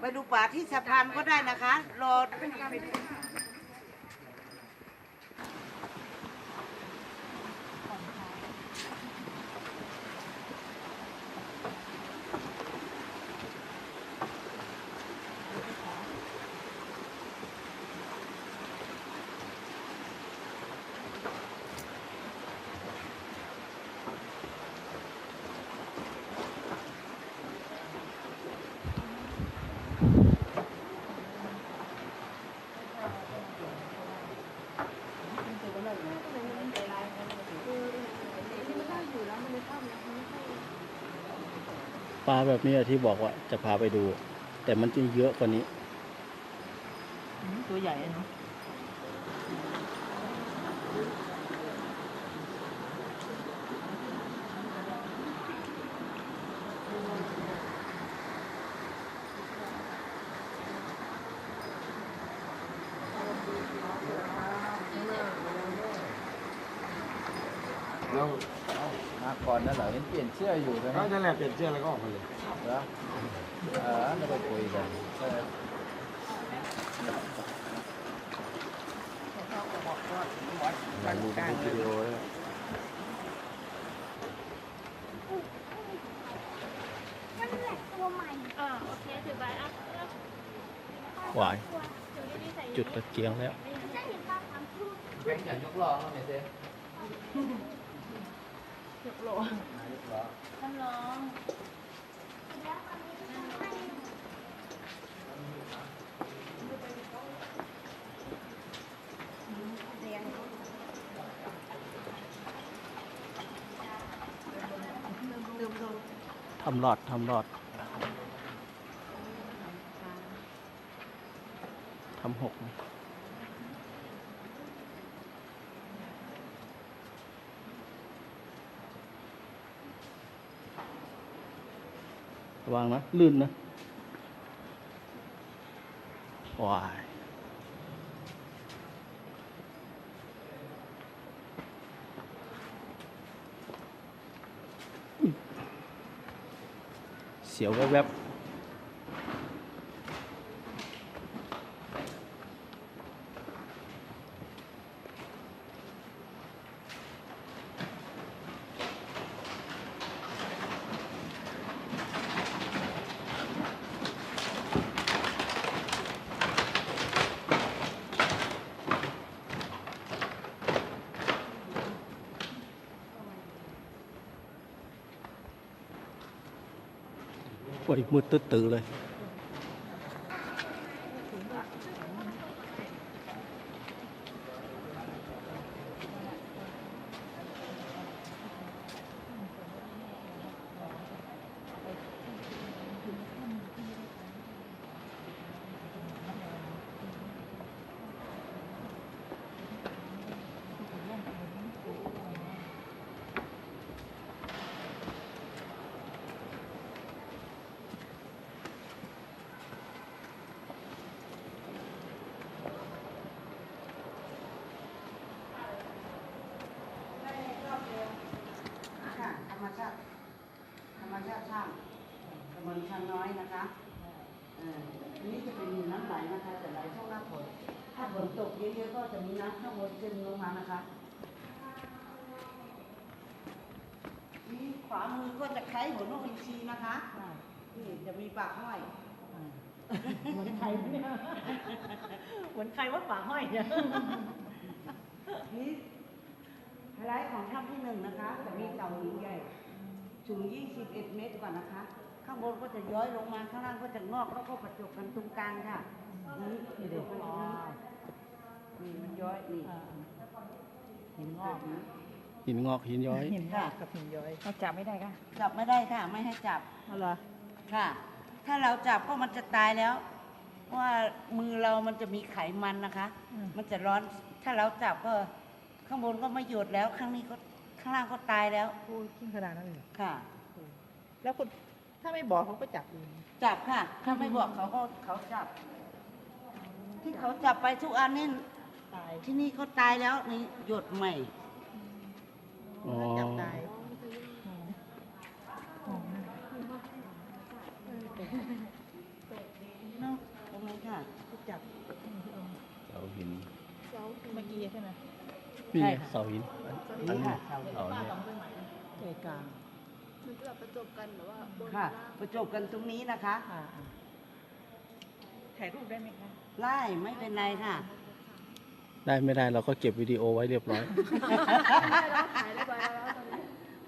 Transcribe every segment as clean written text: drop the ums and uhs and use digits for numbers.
ไปดูป่าที่สะพานก็ได้นะคะรอปลาแบบนี้ที่บอกว่าจะพาไปดู แต่มันจะเยอะกว่านี้ตัวใหญ่เนาะแล้วมาก่อนนั่นเหรอเห็นเปลี่ยนเสื้ออยู่ใช่ไหม นั่นแหละเปลี่ยนเสื้อแล้วก็ออกมาเลย แล้วเราไปคุยกันมันมีวิดีโอด้วย มันแหลกตัวใหม่โอเคถือไปอ่ะ หวายจุดตะเกียงแล้ว จะเห็นปลาสามคู่ แข่งขันยกล้อแล้วไหมเซ่ ยกโล ยกล้อ ท่านรองแล้วตอนนี้ก็ต้องให้ ทำหลอดทำหลอดทำหกระวังนะ ลื่นนะว้ายเสียวแวบๆโอ้ยมืดตื้อๆเลยค่ะธรรมชาติช่างตำบลช่างน้อยนะคะอันนี้จะเป็นน้ำไหลนะคะแต่ไหลช่วงหน้าฝนถ้าฝนตกเยอะๆก็จะมีน้ำข้างบนซึมลงมานะคะนี่ขวามือก็จะคล้ายหัวนกอินทรีนะคะนี่จะมีปากห้อย เหมือนใครเนี่ยเหมือนใครว่าฝาห้อยเนี่ย นี่ไฮไลท์ของถ้ำที่หนึ่งนะคะจะมีเต่าหินใหญ่สูง21 เมตรก่อนนะคะ ข้างบนก็จะย้อยลงมาข้างล่างก็จะงอกแล้วก็ประจบกันตรงกลางค่ะนี่เดี๋ยวนี่มันย้อยนี่ หินงอก หินงอกหินย้อย หินงอกกับหินย้อยเราจับไม่ได้ค่ะ จับไม่ได้ค่ะไม่ให้จับ เอาเหรอ ค่ะ ถ้าเราจับก็มันจะตายแล้วเพราะว่ามือเรามันจะมีไขมันนะคะ มันจะร้อนถ้าเราจับก็ข้างบนก็ไม่หยุดแล้วข้างนี้ก็ข้างล่างก็ตายแล้ว พูดขึ้นขนาดนั้นเลยเหรอ ค่ะ แล้วคุณถ้าไม่บอกเขาก็จับเอง จับค่ะ ถ้าไม่บอกเขาจับ ที่เขาจับไปทุกอันนี่ ตาย ที่นี่เขาตายแล้วนี่หยดใหม่ อ๋อ จับตาย จับ เสาหิน เมื่อกี้ใช่ไหม นี่ไง ใช่ค่ะ เสาหิน นี่ค่ะเสา เอา ป้า เนี่ย ลองด้วยไหมเทกลาง มันจะแบบประจบกันหรือว่าบน ค่ะ ล่าง ประจบกันตรงนี้นะคะ ถ่ายรูปได้ไหมคะ ไล่ไม่เป็นไรค่ะ ได้ไม่ได้เราก็เก็บวิดีโอไว้เรียบร้อย เราถ่ายเรียบร้อยแล้วตอนนี้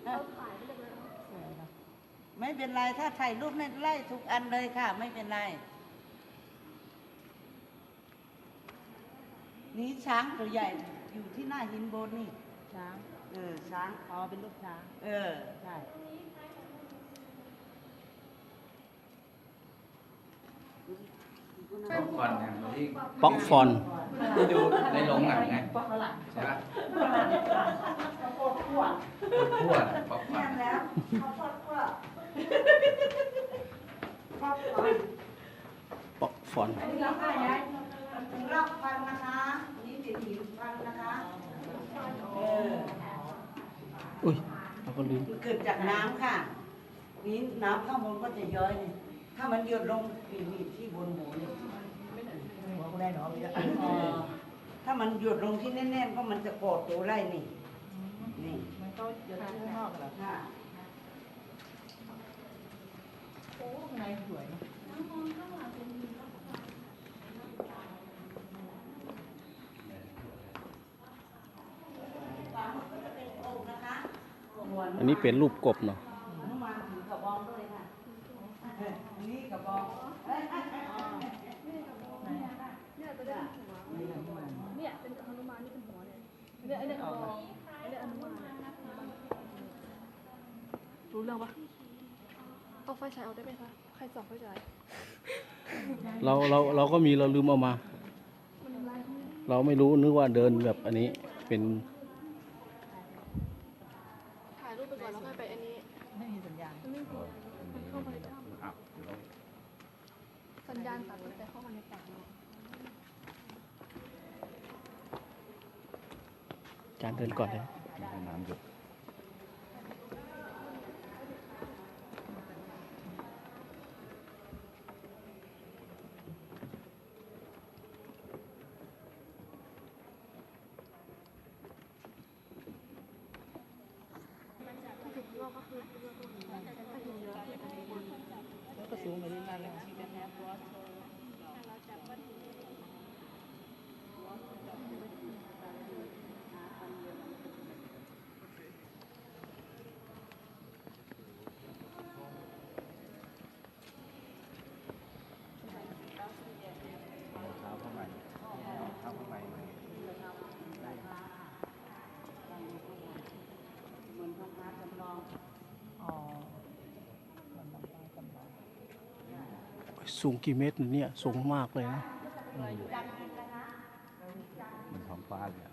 เราถ่ายเรียบร้อยแล้ว สวยนะ ไม่เป็นไรถ้าถ่ายรูปในไล่ทุกอันเลยค่ะ ไม่เป็นไร นี่ช้างตัวใหญ่อยู่ที่หน้าหินโบนนี่ ช้าง ช้าง อ๋อเป็นรูปช้าง ใช่ ป๊อปคอร์นเนี่ยที่ ป๊อกฟอน ที่ดูในโรงหนังไง ป๊อกฝรั่ง ใช่ปะ โคตรขั้ว ทั่วๆป๊อปคอ แน่ ร์น นแล้วเขาโคตรขั้วครอบครัว ป๊อกฟอน อันนี้เราให้ย้ายรอบฟันนะคะนี่ติดหินฟันนะคะ อุ้ยเราก็ลืม มันเกิดจากน้ำค่ะ นี่น้ำข้างบนก็จะย้อยนี่ถ้ามันหยดลงนี่ที่บนหูนี่ หัวกูได้หนอเลยอะ ถ้ามันหยดลงที่แน่นๆก็มันจะกอดตัวไล่นี่ นี่ มันก็เดี๋ยวข้างนอกเหรอ ค่ะ โอ้ข้างในสวยนะ อันนี้เป็นรูปกบเนาะ อนุมานถือกระบองด้วยค่ะอันนี้กระบองเอ้ย เนี่ยจะได้เป็นหัวเนี่ยเป็นฮนุมานนี่เป็นหัวเลยเนี่ยไอ้เนี่ยกระบองไอ้เนี่ยฮนุมานรู้เรื่องปะเอาไฟฉายเอาได้ไหมคะใครส่องไฟฉาย เราก็มีเราลืมเอามา เราไม่รู้นึกว่าเดินแบบอันนี้เป็น ถ่ายรูปไปก่อนแล้วค่อยไปอันนี้ ไม่มีสัญญาณ มันไม่พอมันเข้ามาในถ้ำสัญญาณตัดแต่เข้ามาในป่าเนาะ การเดินก่อนเลย น้ำหยด ถ้าถึงรอบก็คือถ้าถึงเยอะ แล้วก็สูงไปเรื่อยๆแล้ว เท้าเข้าไปเท้าเข้าไป เหมือนพระพักตร์จำลอง อ๋อมันต้องจำลอง สูงกี่เมตรเนี่ยสูงมากเลยนะ มันท้องฟ้าเลยอะ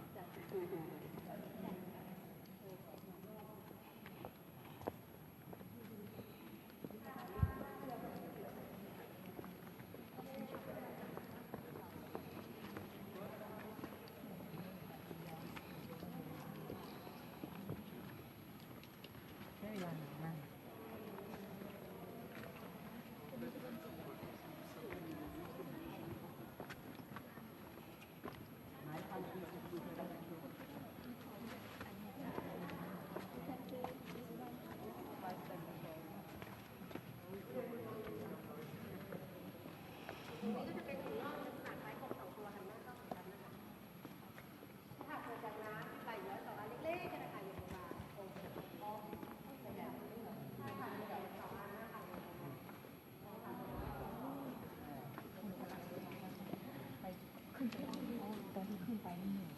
ใช้เวลานานมาก ตอนที่ขึ้นไปนี่เหนื่อย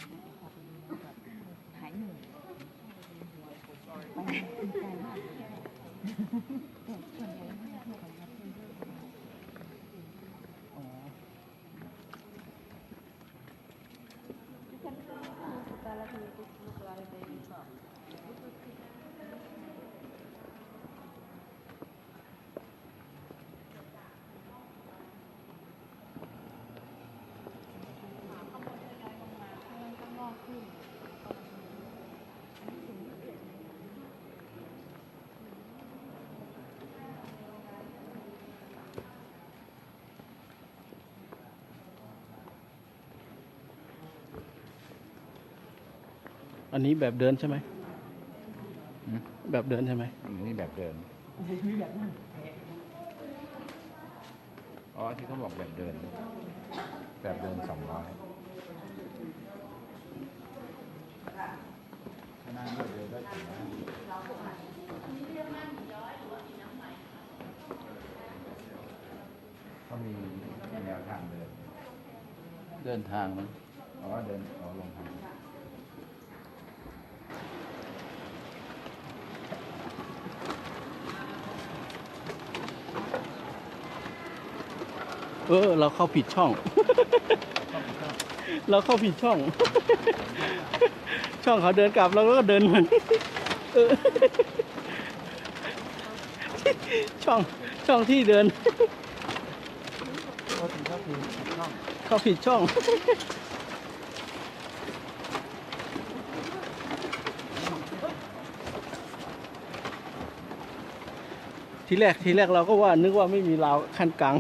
แบบหายเหนื่อยไปขึ้นไกลมากแต่ส่วนใหญ่ไม่ได้เที่ยวกับนักเที่ยวอ๋อ เ อันนี้แบบเดินใช่ไหม อืม แบบเดินใช่ไหม นี่แบบเดินอ๋อที่เขาบอกแบบเดิน แบบเดิน200ขนาดนี้เดินได้ถึงเขามีแนวทางเดิน เดินทางมัน อ๋อเดินอ๋อลงทาง เราเข้าผิดช่อง เราเข้าผิดช่อง ช่องเขาเดินกลับเราก็เดินเหมือนเออช่องที่เดิน ก็ถึงเข้าถึงช่อง เข้าผิดช่อง ทีแรกเราก็ว่านึกว่าไม่มีราวขั้นกลาง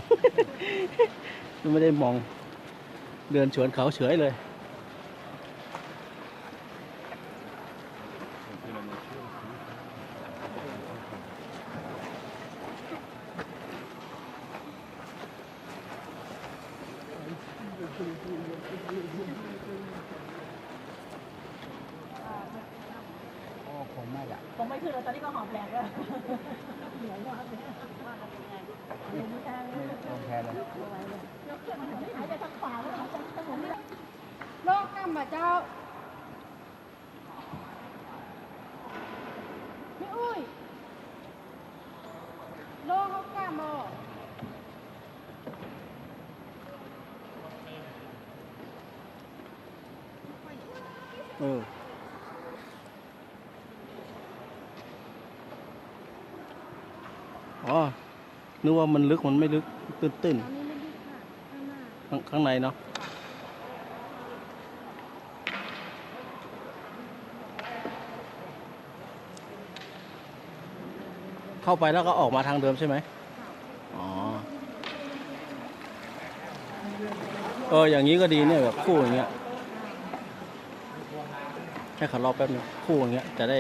ไม่ได้มอง เดินสวนเขาเฉยเลย โอ้คงไม่ละ คงไม่ขึ้นแล้วตอนนี้ก็หอบแหลกแล้วเหนื่อยมากเลย ลงแพเลย หายใจทางขวาแล้วหายใจทางหมุนนี่ โลกกำบะเจ้าพี่อุ้ยโลกเขากำบ่ อ๋อ นึกว่ามันลึกมันไม่ลึก ตื้น ตอนนี้ไม่ดีค่ะข้างหน้า ข้างในเนาะ เข้าไปแล้วก็ออกมาทางเดิมใช่ไหมอ๋อ อย่างนี้ก็ดีเนี่ยแบบคู่อย่างเงี้ย ให้เขารอแป๊บนึงคู่อย่างเงี้ยจะได้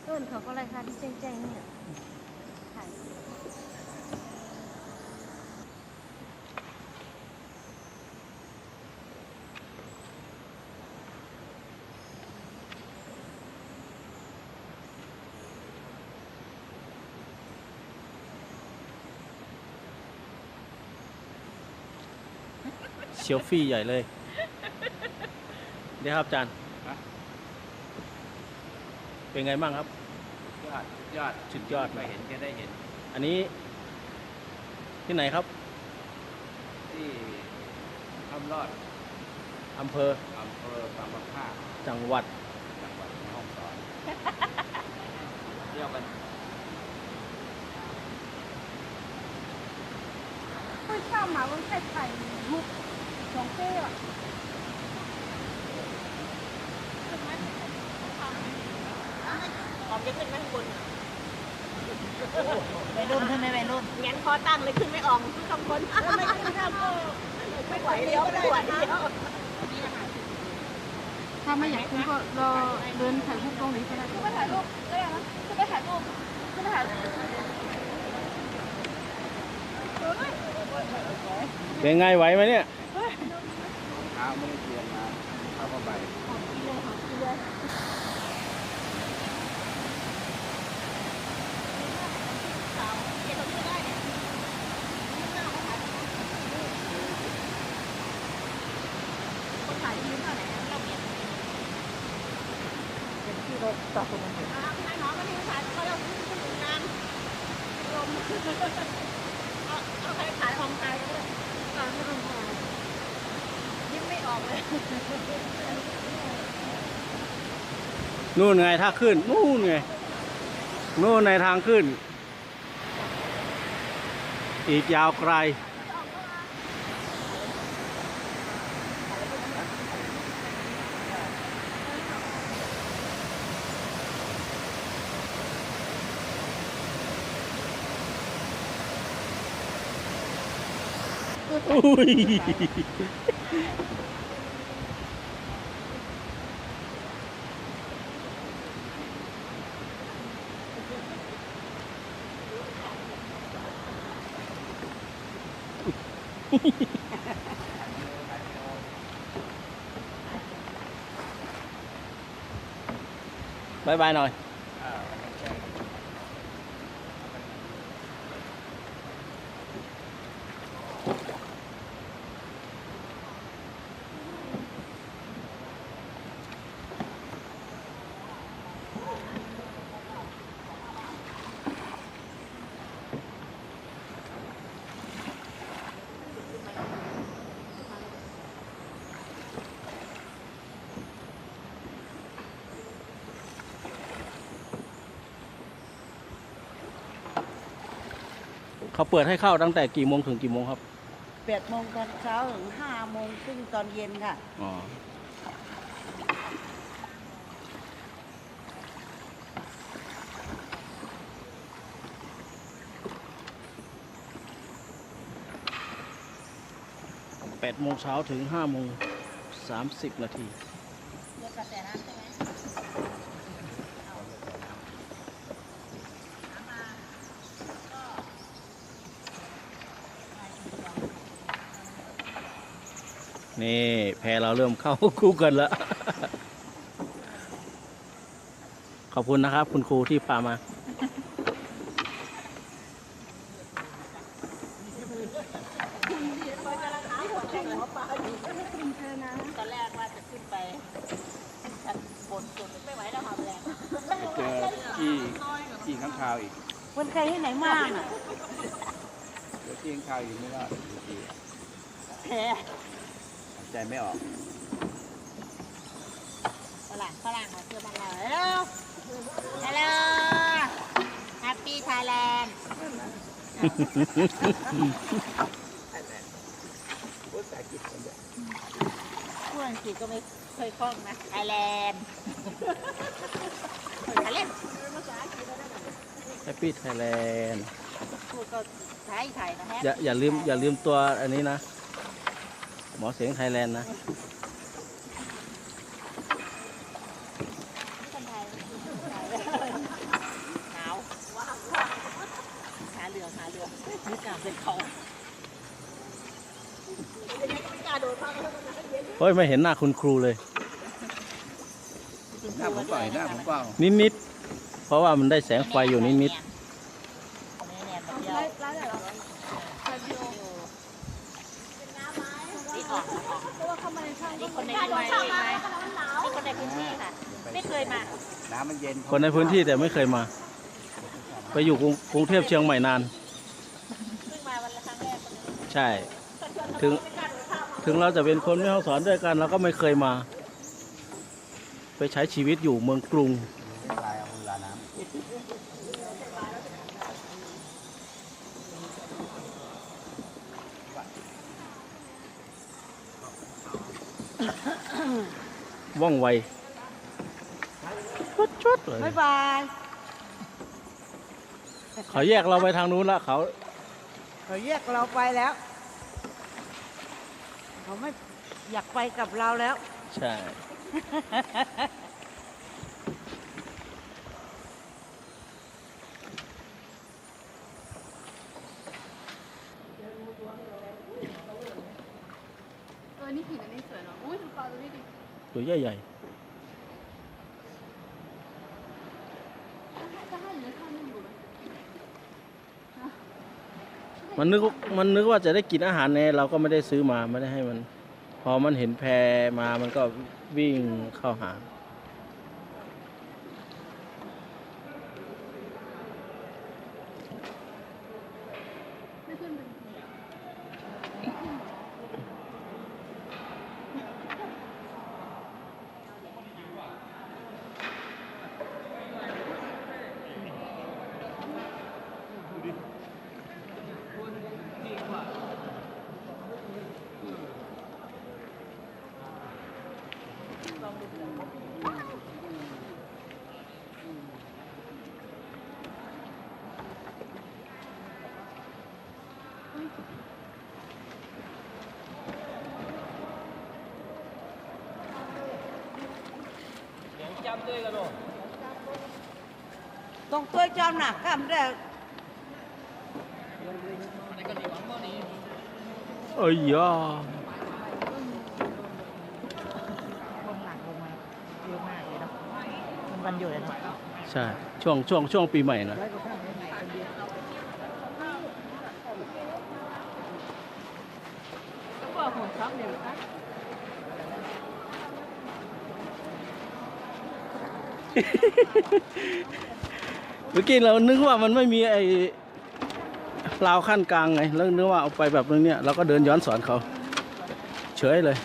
เอิ้นเขาก็ไรค่ะที่แจ้งๆเนี่ยถ่าย เซลฟี่ใหญ่เลย เดี๋ยวครับอาจารย์ เป็นไงบ้างครับ ยอด สุดยอด ไม่เห็นก็ได้เห็น อันนี้ ที่ไหนครับ ที่คำรอด อำเภอ อำเภอบางมะค่า จังหวัด จังหวัดแม่ฮ่องสอนเที่ยวกัน ไม่ชอบหมามันแค่ไข่มุกสองเต้อะ หอมจะขึ้นไหมข้างบน วัยรุ่นขึ้นไหมวัยรุ่น งั้นคอตั้งเลยขึ้นไม่ออกขึ้นข้างบนไม่ขึ้นข้างบนไม่ไหวเลี้ยวไม่ไหวเลี้ยว ถ้าไม่อยากขึ้นก็รอเดินถ่ายรูปตรงนี้ก็ได้ขึ้นไปถ่ายรูปได้ไหมขึ้นไปถ่ายรูปขึ้นไปถ่ายรูป เป็นไงไหวไหมเนี่ย เท้าไม่ได้เตรียมมาเท้าผ้าใบ ที่รถจอดตรงนั้น ให้น้องก็ที่ถ่ายเขาเรียกขึ้นงานลมเอาใครถ่ายของใครเลยไม่ต้องถ่ายยิ้มไม่ออกเลย นู่นไงถ้าขึ้น นู่นไง นู่นในทางขึ้น อีกยาวไกล อุ้ย บายบายหน่อย เขาเปิดให้เข้าตั้งแต่กี่โมงถึงกี่โมงครับ 8 โมงตอนเช้าถึง 5 โมงครึ่งตอนเย็นค่ะ อ๋อ 8 โมงเช้าถึง 5 โมง 30 นาที เดี๋ยวกระแสน้ำใช่ไหม นี่แพเราเริ่มเข้า คู่กันแล้ว ขอบคุณนะครับ คุณครูที่พามา ตอนแรกว่าจะขึ้นไปชั้นบนสุดไม่ไหวแล้วหอบแรง เจอที่ข้างคาวอีก คนไกลที่ไหนมากอ่ะ เจอที่ข้างคาวอีกไม่รอดที แพ้ ใจไม่ออก ฝรั่งมาเจอบ้านเราฮัลโหลแฮปปี้ไทยแลนด์พูดอังกฤษก็ไม่เคยคล่องนะไทยแลนด์เล่น Happy Thailand พูดก็ไทยนะแฮป อย่าลืมตัวอันนี้นะ หมอเสียงไทยแลนด์นะ คนไทยหนาวหาเรือนึกกาเป็นเขา เฮ้ย ไม่เห็นหน้าคุณครูเลย หน้าผมเปล่าหน้าผมเปล่า นิดๆ เพราะว่ามันได้แสงไฟอยู่นิด เนี่ยนี่คนในพื้นที่ไหมนี่คนในพื้นที่ค่ะ ไม่เคยมา น้ำมันเย็น ๆ คนในพื้นที่แต่ไม่เคยมา ไปอยู่กรุงเทพเชียงใหม่นาน เพิ่งมาวันละครั้งแรก ใช่ ถึงเราจะเป็นคนแม่ฮ่องสอนด้วยกันเราก็ไม่เคยมา ไปใช้ชีวิตอยู่เมืองกรุง ลายเอาเวลาน้ ว่องไวชุดๆเลย บ๊ายบาย เขาแยกเราไปทางนู้นละเขา เขาแยกเราไปแล้ว เขาไม่อยากไปกับเราแล้ว ใช่ นี่หินอันนี้สวยเนาะ อุ้ยดูปลาตัวนี้ดิ ตัวใหญ่ จะให้หรือข้าวนึ่งดูไหม ๆมันนึกว่าจะได้กินอาหารแน่เราก็ไม่ได้ซื้อมาไม่ได้ให้มัน พอมันเห็นแพมามันก็วิ่งเข้าหา ไม่ขึ้นเป็น ตรงตัวจอมหนักกำได้ เอ้ยย่า คนหลังลงมาเยอะมากเลยเนาะมันวันหยุดเลยเนาะ ใช่ช่วงปีใหม่นะ ก็หัวช็อปเดี๋ยวนะ เมื่อกี้เรานึกว่ามันไม่มีไอ้ราวขั้นกลางไงแล้วนึกว่าเอาไปแบบนึงเนี่ยเราก็เดินย้อนสอนเขาเฉยเลย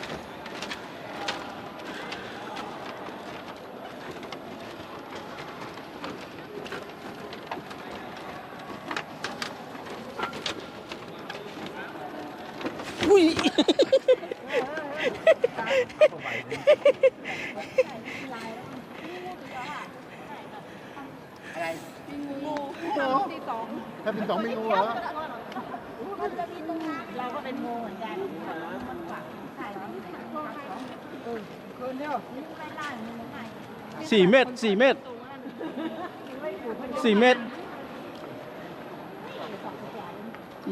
อุ้ย ที่สอง ถ้าเป็น2 เมนูเหรอ เราก็เป็นโมเหมือนกันมันฝังใส่ไว้ในคืนเดียวนี่ไม่ล่านี่ไม่ใช่ 4 เมตร 4 เมตร 4 เมตร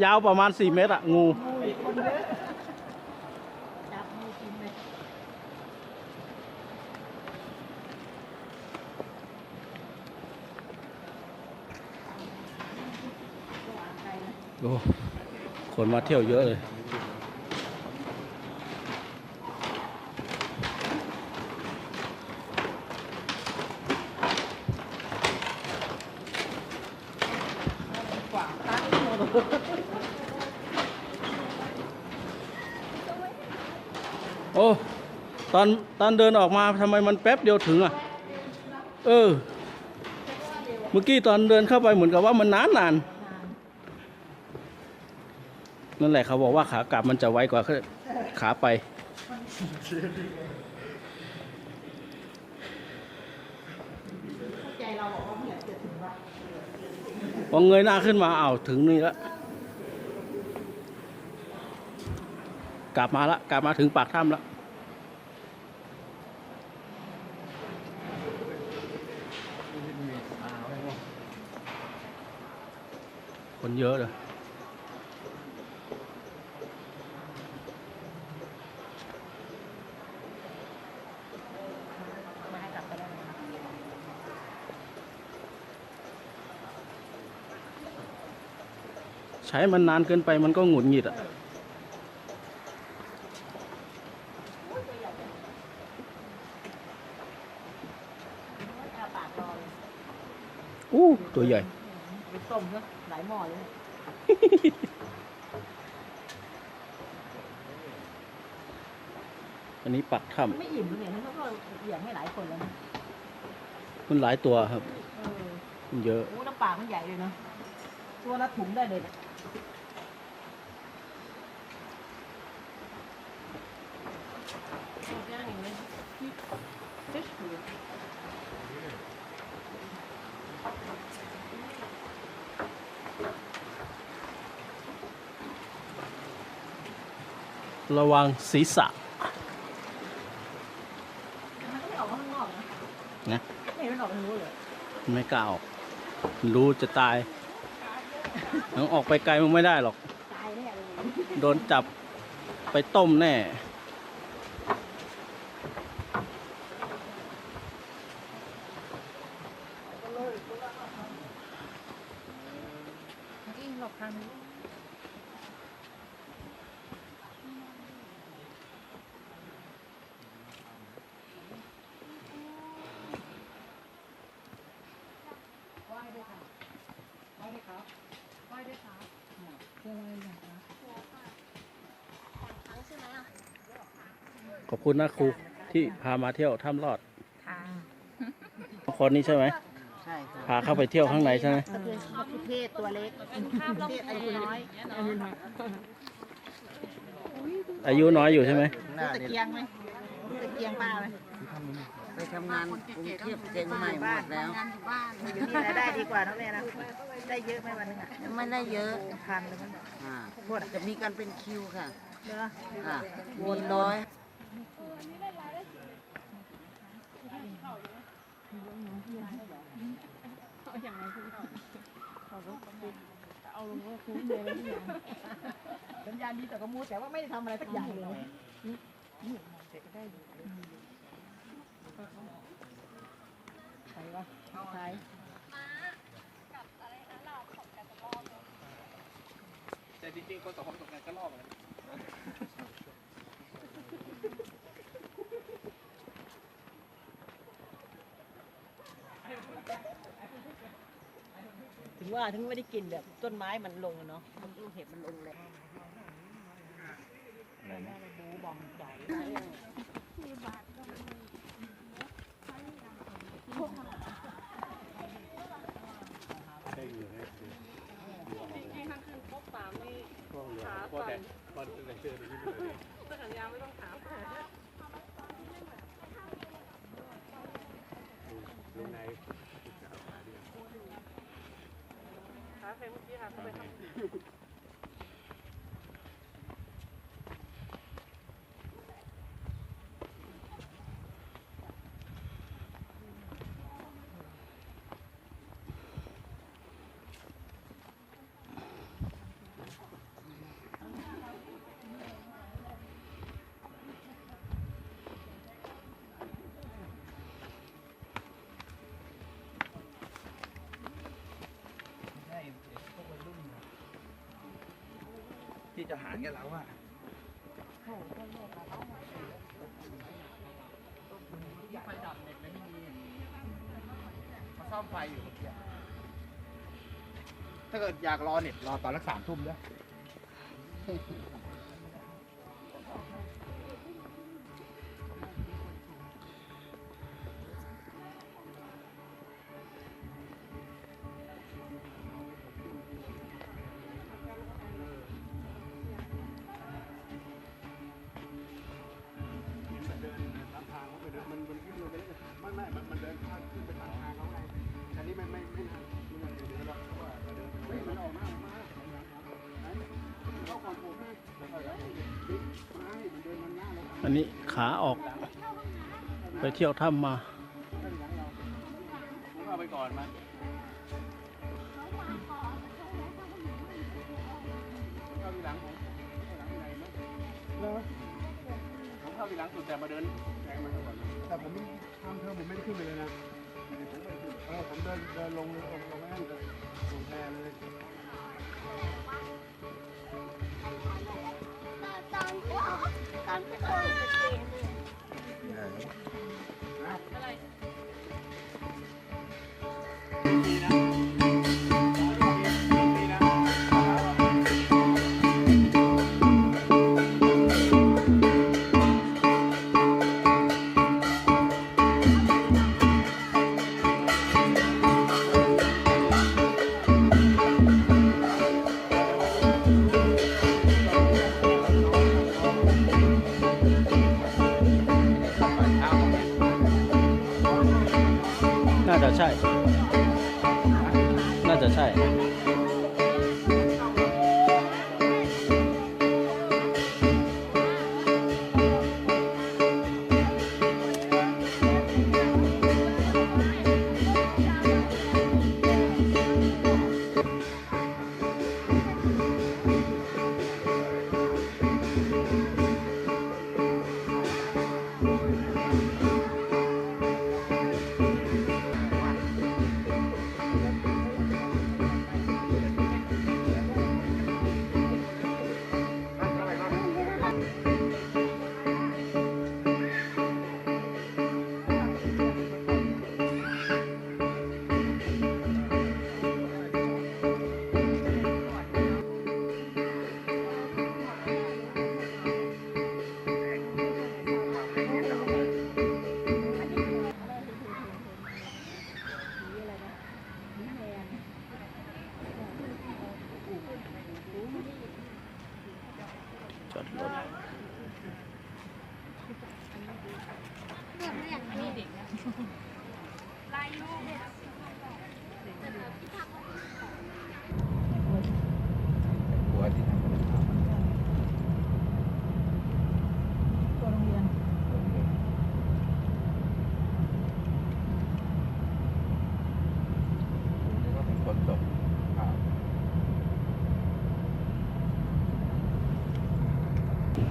ยาวประมาณ 4 เมตรอะงู จับมือกินเลย โอ้คนมาเที่ยวเยอะเลย โอ้ตอนเดินออกมาทำไมมันแป๊บเดียวถึงอ่ะ เออ เมื่อกี้ตอนเดินเข้าไปเหมือนกับว่ามันนานนั่นแหละเขาบอกว่าขากลับมันจะไวกว่าขาไป ใจเราบอกว่าเนี่ยจะถึงว่า พอเงยหน้าขึ้นมาอ้าวถึงนี่แล้วกลับมาถึงปากถ้ำแล้วคนเยอะเลยใช้มันนานเกินไปมันก็หงุดหงิดอ่ะอู้ตัวใหญ่ ไปต้มเนาะหลายหม้อเลย อันนี้ปักถ้ ไม่อิ่มเลยเนี่ยเขาก็เหวี่ยงให้หลายคนแล้วนะ ำมันหลายตัวครับ มันเยอะ โอ้น้ำปลามันใหญ่เลยเนาะตัวละถุงได้เลยเนี่ย ระวังศีรษะ มันก็ไม่ออกมาข้างนอกนะ นะ ไม่เห็นมันออกทางนู้นเลย ไม่กล้าออกรู้จะตายยังออกไปไกลมันไม่ได้หรอก ตายแน่เลย โดนจับไปต้มแน่ ยิ่งหลบทางนี้ ขอบคุณนะครูที่พามาเที่ยวถ้ำรอด ค่ะ คนนี้ใช่ไหม ใช่ค่ะ พาเข้าไปเที่ยวข้างในใช่ไหม ก็คือมะคุเทศตัวเล็กเทศอายุน้อย อายุน้อยอยู่ใช่ไหม รู้ตะเกียงไหมรู้ตะเกียงป้าไหม ไปทำงานกรุงเทพเชียงใหม่หมดแล้ว อยู่นี่รายได้ดีกว่านะแม่นะได้เยอะไหมวันนึงอ่ะ ไม่ได้เยอะ พันเลยมั้ง จะมีการเป็นคิวค่ะ เด้อ มีน้อย เอาอย่างไรคุณเอาลงก็คุ้มเลยทุกอย่างสัญญาณดีแต่ก็มูแต่ว่าไม่ได้ทำอะไรสักอย่างเลยใครวะใคร แต่จริงๆคนสองคนตกงานก็รอบเลย ถึงว่าถึงไม่ได้กินแบบต้นไม้มันลงเนาะมันลูกเห็บมันลงเลย อะไรนะ บูบอมใจ ใช่พวกวัยรุ่นที่จะหารกับเราอะไฟดับเน็ตไม่มีมาซ่อมไฟอยู่เมื่อกี้ถ้าเกิดอยากรอเน็ตรอตอนรัก3 ทุ่มด้วยอันนี้ขาออกไปเที่ยวถ้ำมา ผมเอาไปก่อนมาเข้าทีหลังผมเข้าทีหลังสุดแต่มาเดินแรงมาก่อนแต่ผมทำเธอผมไม่ได้ขึ้นไปเลยนะผมเดินลงไม่ได้เลยลงแพเลย น่าจะใช่ น่าจะใช่ เ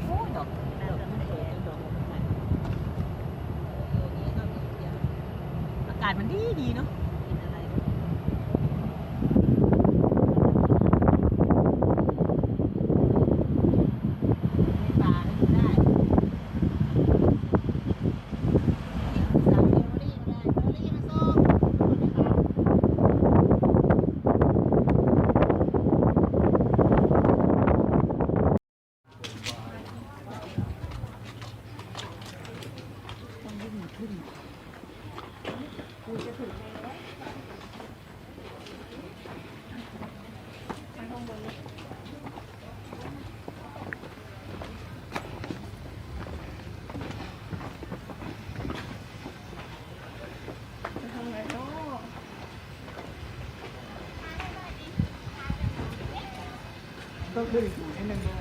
โอ้ดอกมันสวยดอกอากาศมันดีเนาะกินอะไรปลาก็ได้สั่งเบอร์รี่มาได้เบอร์รี่มาส่ง ต้องวิ่งขึ้นกูจะถึงแล้วไปข้างบนเลยไปทำไงเนาะต้องขึ้นอีกนิดนึงด้วย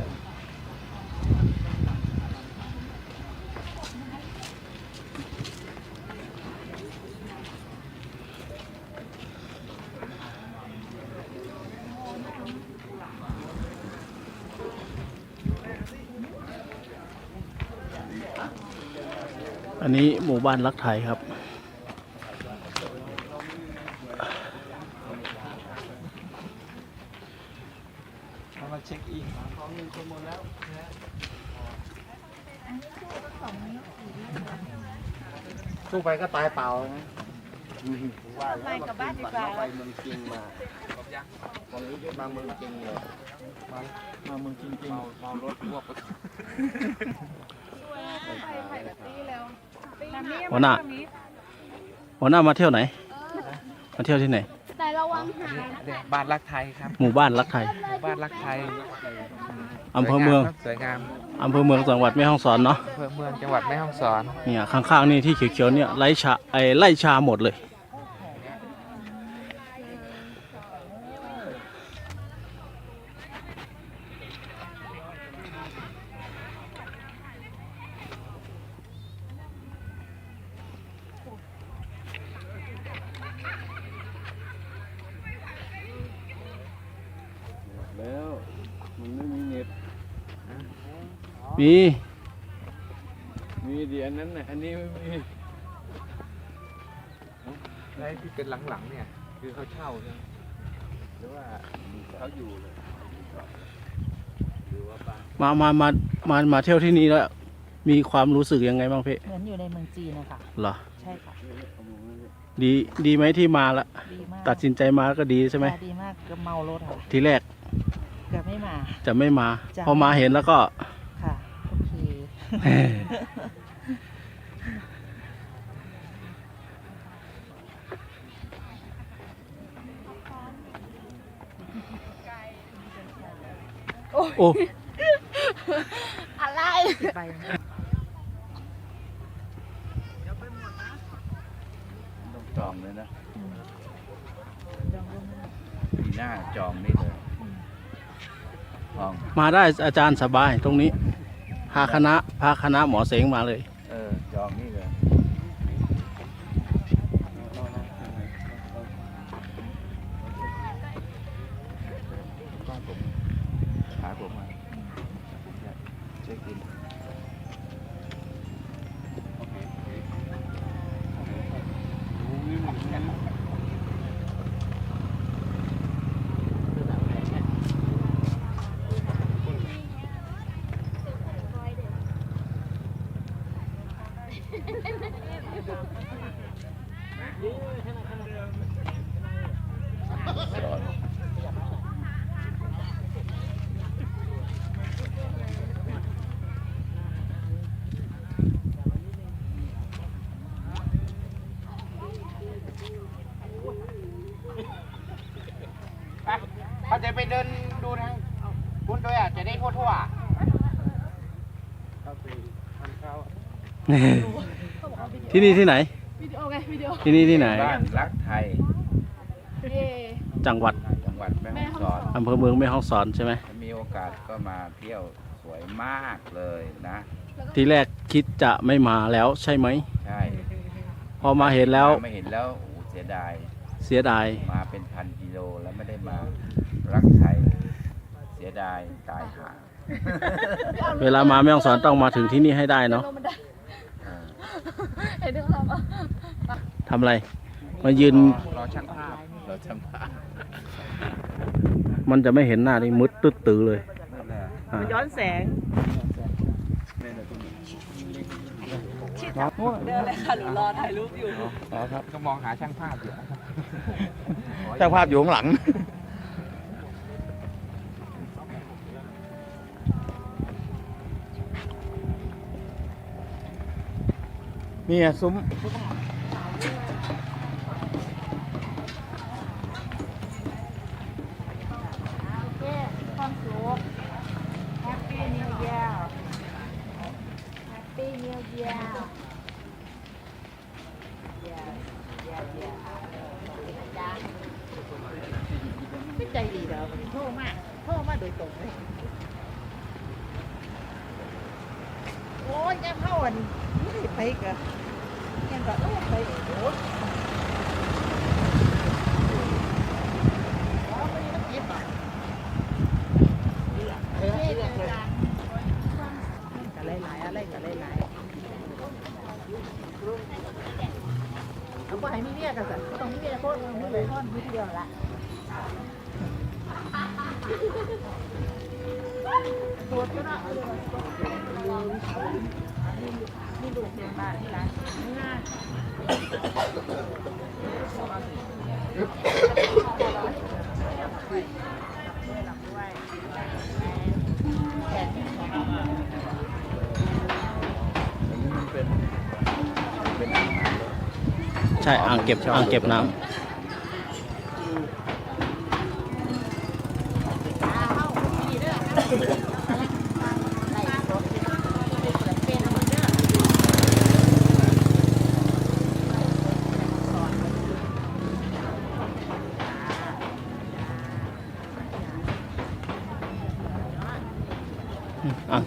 อันนี้หมู่บ้านรักไทยครับ มาเช็คอินของเงินคนหมดแล้วสู้ไปก็ตายเปล่านะ ไปกลับบ้านดีกว่า ไปเมืองจริงมาวันนี้มาเมืองจริงเลยมาเมืองจริงจริงเมารถพวก หัวหน้ามาเที่ยวไหน มาเที่ยวที่ไหน แต่ระวังหา บ้านรักไทยครับ หมู่บ้านรักไทย บ้านรักไทย อำเภอเมือง สวยงาม อำเภอเมืองจังหวัดแม่ฮ่องสอนเนาะ อำเภอเมืองจังหวัดแม่ฮ่องสอน เนี่ยข้างๆนี่ที่เขียวๆเนี่ยไร่ชาหมดเลย แล้วมันไม่มีเน็ต มี มีดีอันนั้นน่ะอันนี้ไม่มี และที่เป็นหลังๆเนี่ย คือเขาเช่าใช่ไหมหรือว่าเขาอยู่เลย มาเที่ยวที่นี่แล้วมีความรู้สึกยังไงบ้างพี่ เหมือนอยู่ในเมืองจีนนะคะ เหรอ ใช่ค่ะ ดีไหมที่มาละ ดีมาก ตัดสินใจมาก็ดีใช่ไหม ดีมากเกือบเมารถค่ะ ทีแรก เกือบไม่มา จะไม่มา จ้ะ พอมาเห็นแล้วก็ ค่ะ โอเค โอ้ อะไร ไป ต้องจองเลยนะปีหน้าจองนี่เลยจอง มาได้อาจารย์สบายตรงนี้ พาคณะหมอเสงมาเลย จองนี่เลยกล้องผมหาผมมาเช็คอิน เขาจะไปเดินดูทางคุณด้วยอ่ะ จะได้ทั่ว เข้าไปทานข้าว ที่นี่ที่ไหน วิดีโอไงวิดีโอ ที่นี่ที่ไหน บ้านรักไทย เย่ จังหวัด จังหวัดแม่ฮ่องสอน อำเภอเมืองแม่ฮ่องสอนใช่ไหม ถ้ามีโอกาสก็มาเที่ยวสวยมากเลยนะ ทีแรกคิดจะไม่มาแล้วใช่ไหม ใช่ พอมาเห็นแล้ว ไม่เห็นแล้วโอ้โหเสียดาย เสียดาย มาเป็น1,000 กิโลแล้วไม่ได้มารักไทย เสียดายตายหา เวลามาแม่ฮ่องสอนต้องมาถึงที่นี่ให้ได้เนาะ อ่า เห็นด้วยเราปะ ทำอะไร มายืน รอช่างภาพรอช่างภาพ มันจะไม่เห็นหน้านี่มืดตึ๊ดตื้อเลย นั่นแหละ อ่า ย้อนแสง เดินเลยค่ะหนูรอถ่ายรูปอยู่ อ๋อครับก็มองหาช่างภาพอยู่ ช่างภาพอยู่ข้างหลัง นี่ไงซุ้ม โอเคความสุข Happy New Year Happy New Yearไม่ใจดีเด้อโทษมากโดยตรงเลยโอ้ยแกเข้าอันไม่ได้ไปกะยังก็ไปโอ้ยไม่ได้เก็บอ่ะกันหลายๆอะไรกันหลายๆเอาไปให้มีเรียกกันสิต้องมีเรียกโคตรมีเลยทอดวิดีโอละปวดก็น่านี่ดูเพียงบ้านนี่ร้านง่ายแขน มันเป็นอ่างน้ำเลย ใช่อ่างเก็บน้ำ อ่าง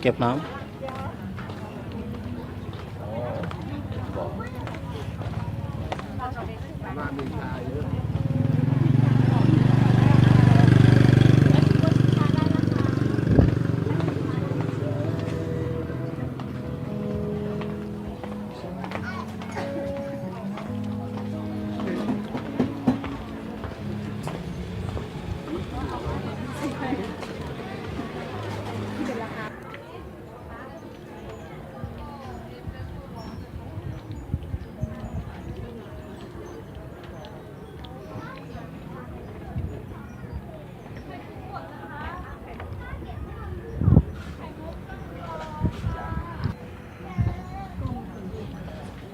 เก็บน้ำ มามีชายเยอะ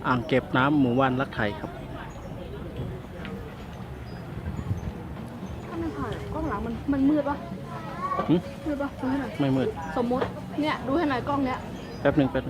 อ่างเก็บน้ำหมู่บ้านรักไทยครับ ถ้าไม่ถ่ายกล้องหลังมันมืดปะ หึ มืดปะดูให้หน่อย ไม่มืด สมมติเนี่ยดูให้หน่อยกล้องเนี้ย แป๊บหนึ่งเปิด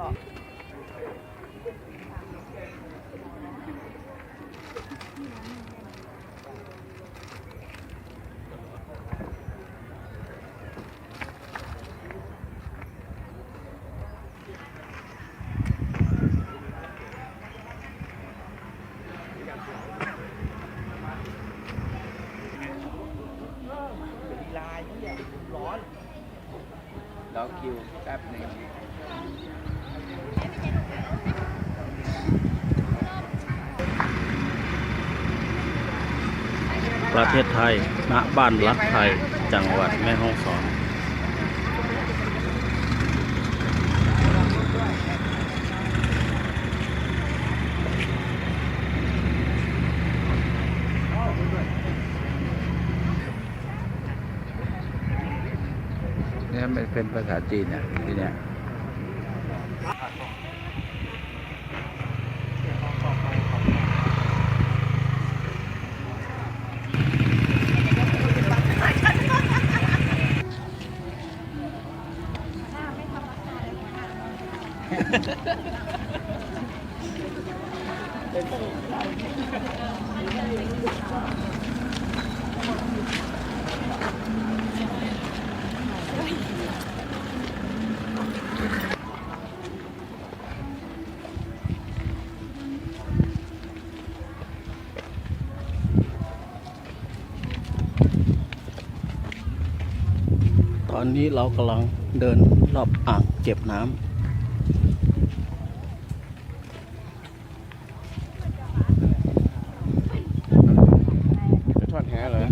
บอก รอคิวแป๊บหนึง ประเทศไทย ณ บ้านรักไทย จังหวัดแม่ฮ่องสอน เนี่ยมันเป็นภาษาจีนอ่ะที่เนี่ย เ ตอนนี้เรากำลังเดินรอบอ่างเก็บน้ำ จะทอดแหเหรอ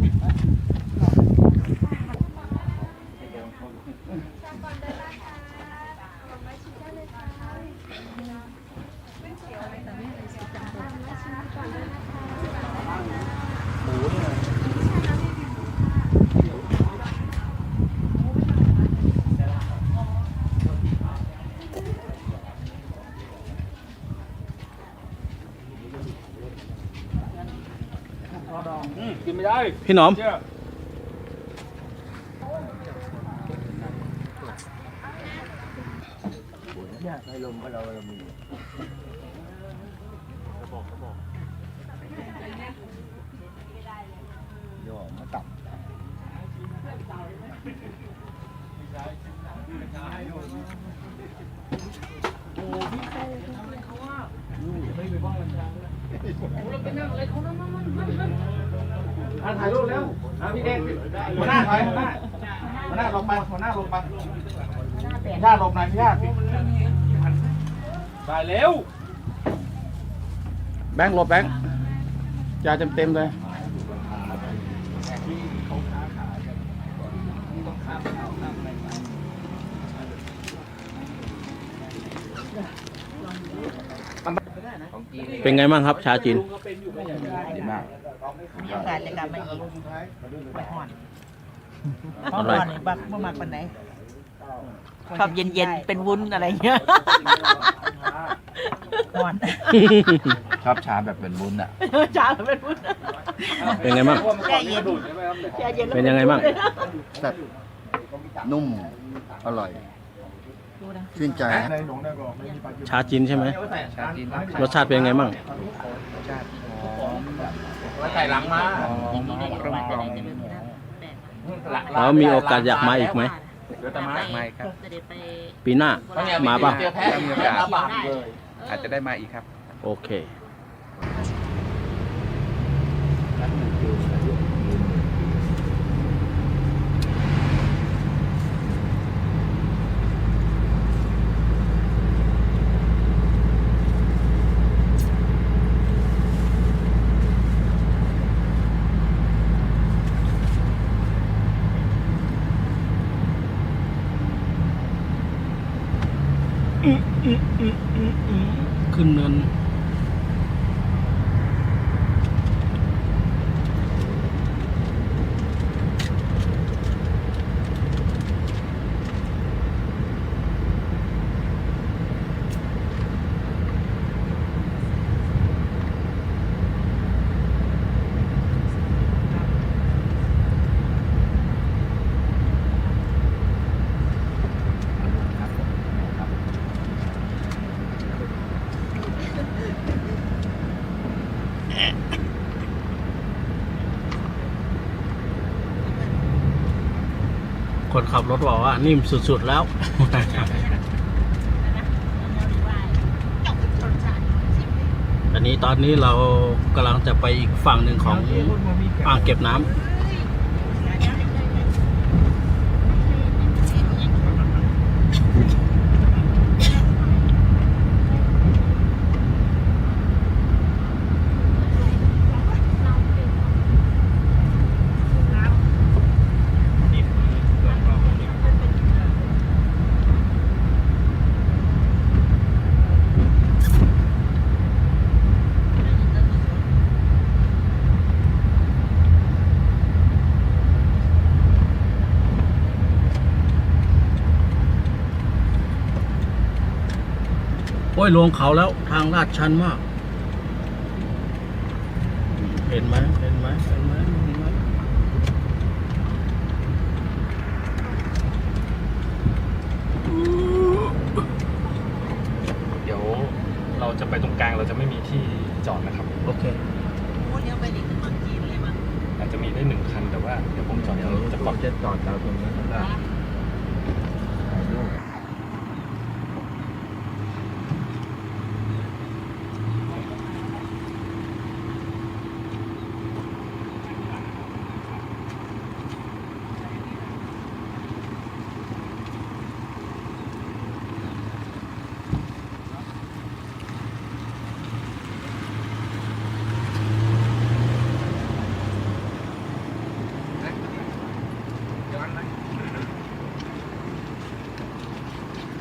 กินไม่ได้ พี่หนอม เชื่อ ถ่ายรูปแล้วพี่เด้งหัวหน้าถอยหัวหน้าลงไปหัวหน้าลงไปญาติลงหน่อยญาติได้เร็วแบงค์หลบแบงค์จ่าเต็มเลยเป็นไงบ้างครับชาจีน ดีมาก มีโอกาสจะกลับมาอีกไปห่อน อร่อย นี่บักเมื่อมากวันไหนชอบเย็นๆเป็นวุ้นอะไรเงี้ยห่อน ชอบชาแบบเป็นวุ้นอ่ะ ชาเป็นวุ้น เป็นไงบ้าง แช่เย็นแช่เย็น เป็นยังไงบ้าง แซ่บนุ่ม อร่อย ชื่นใจ ชาจีนใช่ไหม ชาจีน รสชาติเป็นยังไงบ้าง ใส่หลังมา กลมกล่อม แล้วมีโอกาสอยากมาอีกไหม เดี๋ยวจะมา ไม่ครับ ปีหน้า มาป่ะ เจอแพ้มีโอกาสลำบากเลย อาจจะได้มาอีกครับ โอเค ขึ้นเนิน คนขับรถบอกว่านิ่มสุดๆแล้ว อันนี้ตอนนี้เรากำลังจะไปอีกฝั่งหนึ่งของอ่างเก็บน้ำ โอ้ยลงเขาแล้วทางลาดชันมาก เห็นไหมเห็นไหมเห็นไหมเห็นไหม เดี๋ยว เราจะไปตรงกลางเราจะไม่มีที่จอดนะครับ โอเค อาจจะมีได้1 คันแต่ว่าเดี๋ยวผมจอด เดี๋ยว ตรงนี้จะป ผ ลอ ม ด จะจอดเราตรงนี้แล้วก็ถ่ายรูป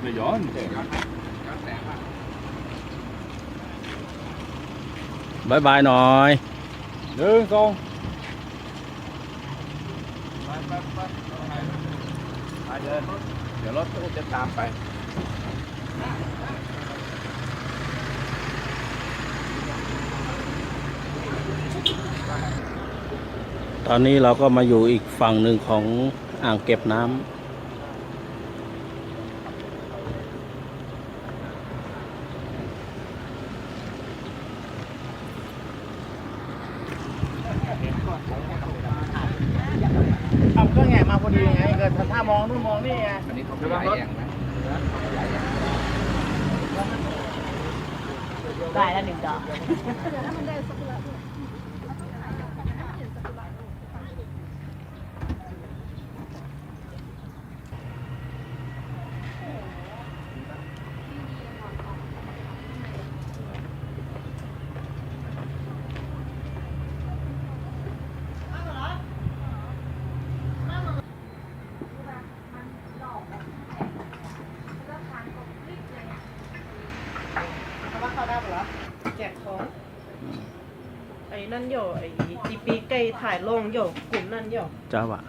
ไม่ย้อน บายบายหน่อย 1 2 ไปเลยเดี๋ยวรถตู้จะตามไป ตอนนี้เราก็มาอยู่อีกฝั่งหนึ่งของอ่างเก็บน้ำ เอาก็แงมาพอดีไงเกิดถ้ามองนู่นมองนี่ไง อันนี้เขาขยายอย่างนะ ได้แล้ว1 ดอก ว่าเขาได้ปะเหรอแจกของไอ้นั่นโยไอ้จีปีไก่ถ่ายลงโยกลุ่มนั่นโย จ้าวะ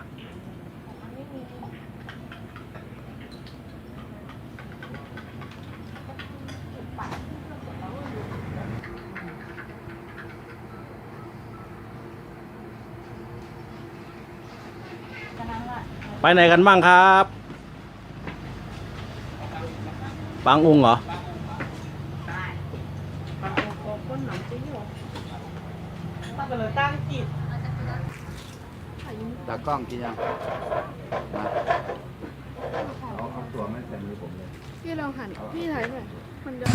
ไปไหนกันบ้างครับบางองค์เหรอ บางโคก้นหนังจริงโยตั้งแต่เลยตั้งจิต ตากล้องกินยังมาเอาตัวไม่ใส่มือผมเลย พี่ลองหันพี่ถ่ายหน่อยมันจะ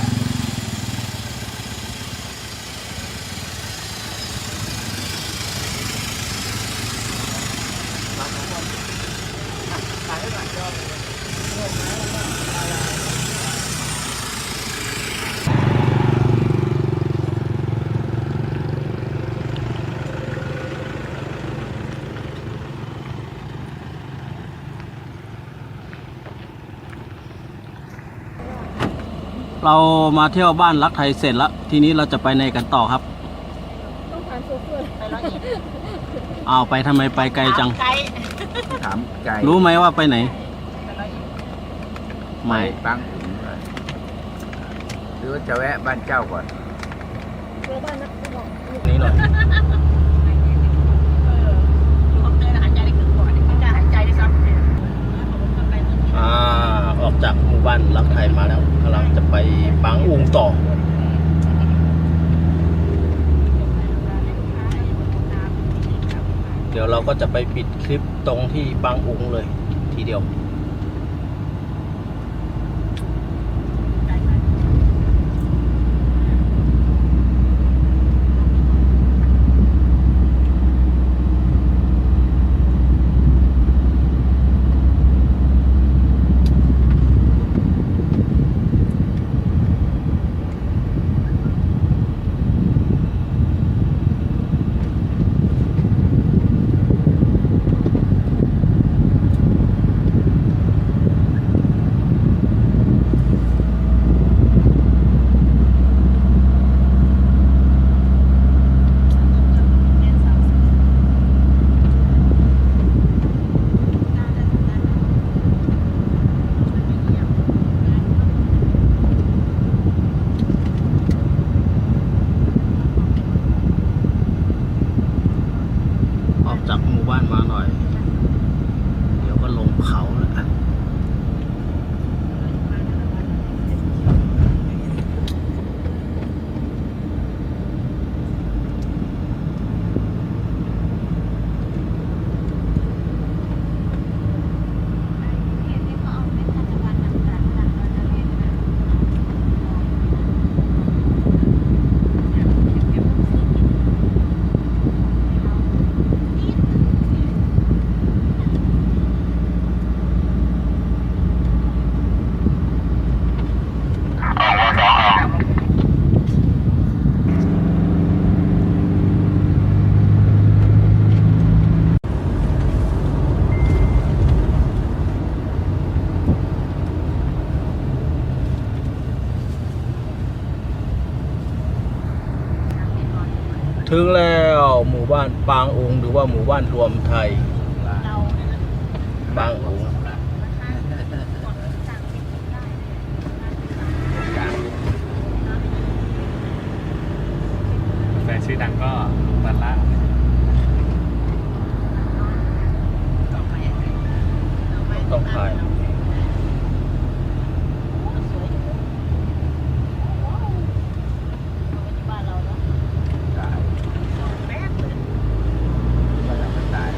เรามาเที่ยวบ้านรักไทยเสร็จแล้ว ทีนี้เราจะไปไหนกันต่อครับ ต้องผ่านโซเฟอร์ไปแล้วอีก อ้าวไปทำไมไปไกลจัง ถามไก่ รู้ไหมว่าไปไหน ไม่ ไม่ ปังถึงเลยหรือว่าจะแวะบ้านเจ้าก่อน เจอบ้านนักบอก นี่หน่อย ผมเดินหายใจได้ครึ่งก่อนไม่กล้าหายใจได้ซ้ำ ออกจากหมู่บ้านรักไทยมาแล้วกำลังจะไปปางอุงต่อ เดี๋ยวเราก็จะไปปิดคลิปตรงที่ปางอุงเลยทีเดียว ถึงแล้วหมู่บ้านปางอุงหรือว่าหมู่บ้านรวมไทยปางอุง แฟนชื่อดังก็ลุงบัลล่า ต้องถ่าย บ้านเราเนาะ ตายก็ยังไม่ตาย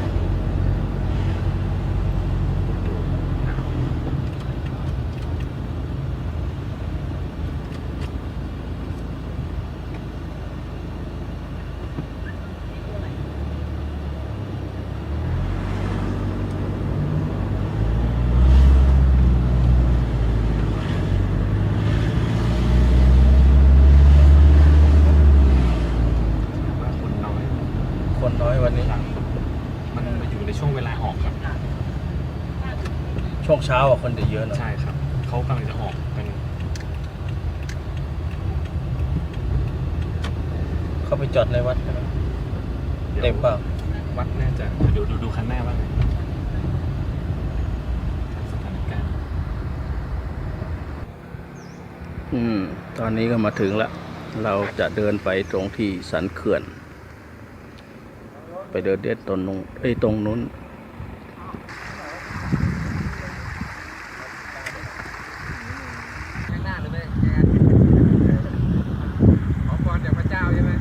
ว่าคนน้อย คนน้อยวันนี้ มันมาอยู่ในช่วงเวลาออกครับ ช่วงเช้าอ่ะคนจะเยอะหน่อย ใช่ครับ เขากำลังจะออกกัน เขาไปจอดในวัดใช่ไหมเต็มเปล่า วัดน่าจะดูคันหน้าว่าไงสถานการณ์ ตอนนี้ก็มาถึงแล้ว เราจะเดินไปตรงที่สันเขื่อน ไปเดินเด็ดตรงนู้นตรงนู้น ข้างหน้าหรือไม่ขอพรจากพระเจ้าใช่ไหม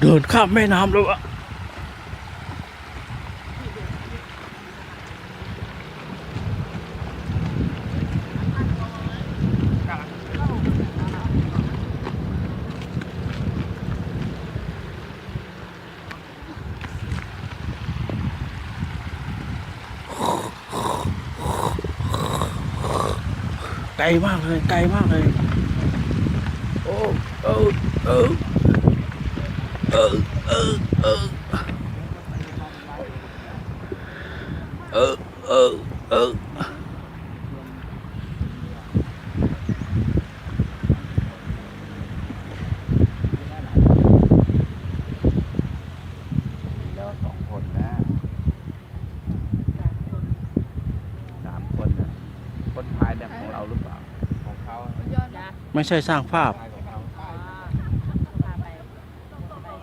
เดินข้ามแม่น้ำแล้วอะไกลมากเลยไกลมากเลยโอ้เออเออเออเออเออเออเออเออแล้ว2 คนนะ3 คนนะคนพายเนี่ยของเราหรือเปล่าของเขา ไม่ใช่สร้างภาพ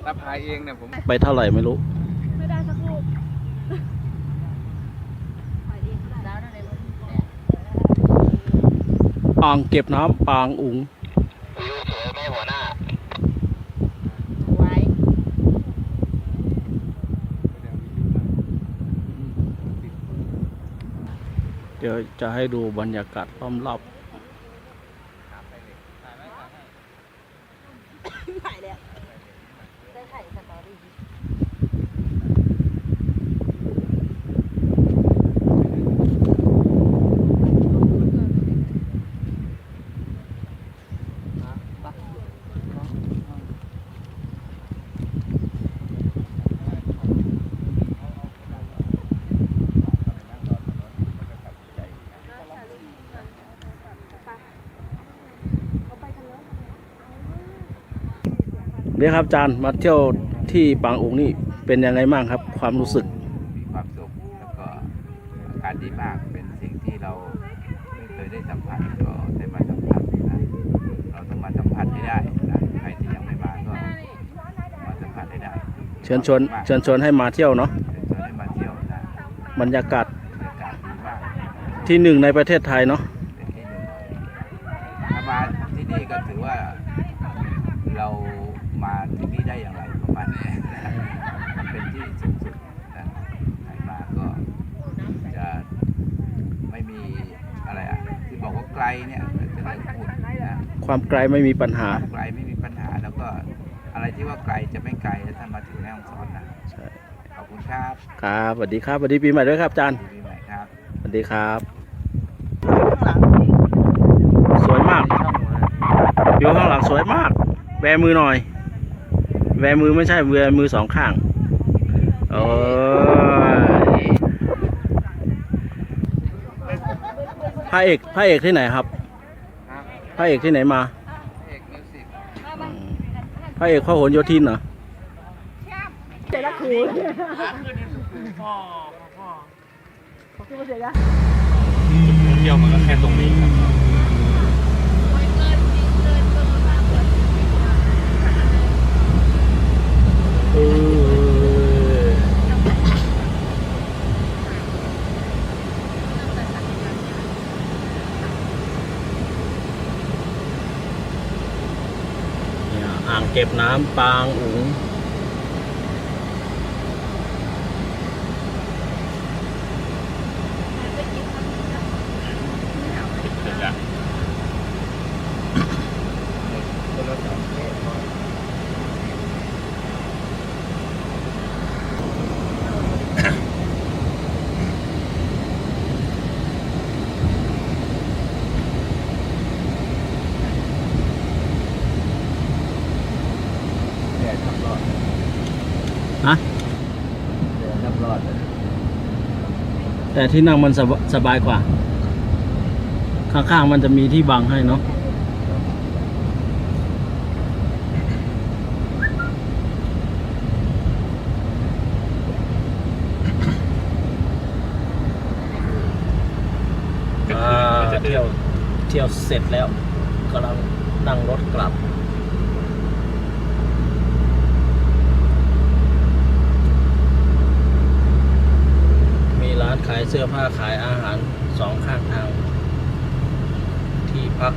ถ้าพายเองเนี่ยผม ไปเท่าไหร่ไม่รู้ ไม่ได้สักลูก อ่างเก็บน้ำปางอุ๋ง ไว้ เดี๋ยวจะให้ดูบรรยากาศรอบ ถ่ายแล้วได้ถ่ายสตอรี่ เดี๋ยวครับอาจารย์มาเที่ยวที่ปางอุ๋งนี่เป็นยังไงบ้างครับ ความรู้สึก มีความสุขแล้วก็อากาศดีมากเป็นสิ่งที่เราไม่เคยได้สัมผัสก็ได้มาสัมผัสนะเราต้องมาสัมผัสให้ได้นะใครที่ยังไม่มาก็มาสัมผัสให้ได้ เชิญชวนให้มาเที่ยวเนาะ เชิญชวนให้มาเที่ยวนะ บรรยากาศ บรรยากาศดีมาก ที่หนึ่งในประเทศไทยเนาะ เป็นที่หนึ่งถ้ามาที่นี่ก็ถือว่าเรามาที่นี่ได้อย่างไรประมาณนี้นะมันเป็นที่สูงสุดนะใครมาก็จะไม่มีอะไรอ่ะที่บอกว่าไกลเนี่ยจะเลิกพูดนะ ความไกลไม่มีปัญหา ไกลไม่มีปัญหาแล้วก็อะไรที่ว่าไกลจะไม่ไกลถ้ามาถึงแม่ฮ่องสอนนะ ใช่ ขอบคุณครับ ครับสวัสดีครับสวัสดีปีใหม่ด้วยครับอาจารย์ ปีใหม่ครับ สวัสดีครับ สวยมากอยู่ข้างหลังสวยมาก แบมือหน่อย แบมือไม่ใช่แบมือสองข้างโอ้ย พระเอกที่ไหนครับ ครับ พระเอกที่ไหนมา เอกมิวสิก พระเอกพหลโยธินเหรอ เดี๋ยวละครู เที่ยวมันก็แค่ตรงนี้ครับ เนี่ยอ่างเก็บน้ำปางอุ๋ง เสร็จแล้ว เนี่ยทำรอด ฮะ เนี่ยทำรอดเลย แต่ที่นั่งมันสบายกว่า ข้างๆมันจะมีที่บังให้เนาะ จะเดิน เที่ยวเสร็จแล้วกำลังนั่งรถกลับ มีร้านขายเสื้อผ้าขายอาหารสองข้างทาง ที่พัก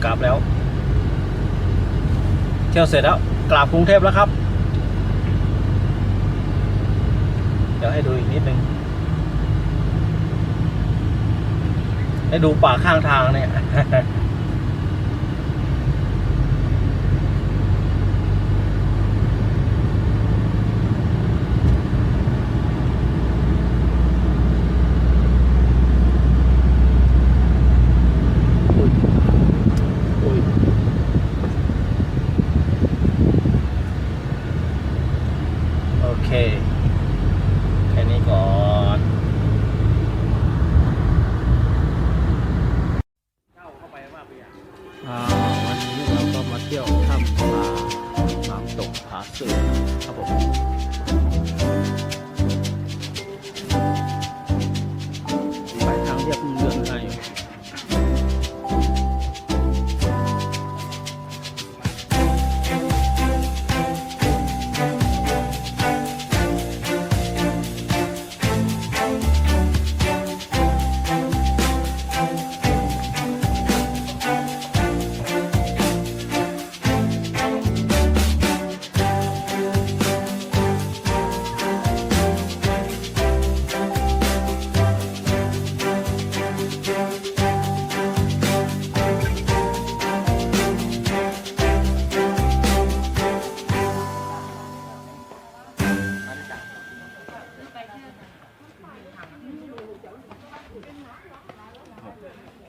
กลับแล้ว เที่ยวเสร็จแล้วกลับกรุงเทพแล้วครับ เดี๋ยวให้ดูอีกนิดนึง ให้ดูป่าข้างทางเนี่ย อุ้ยโอเค แค่นี้ก่อน วันนี้เราก็มาเที่ยวถ้ำปลาน้ำตกผาเสือครับผมไปทางเรียบเรือนไง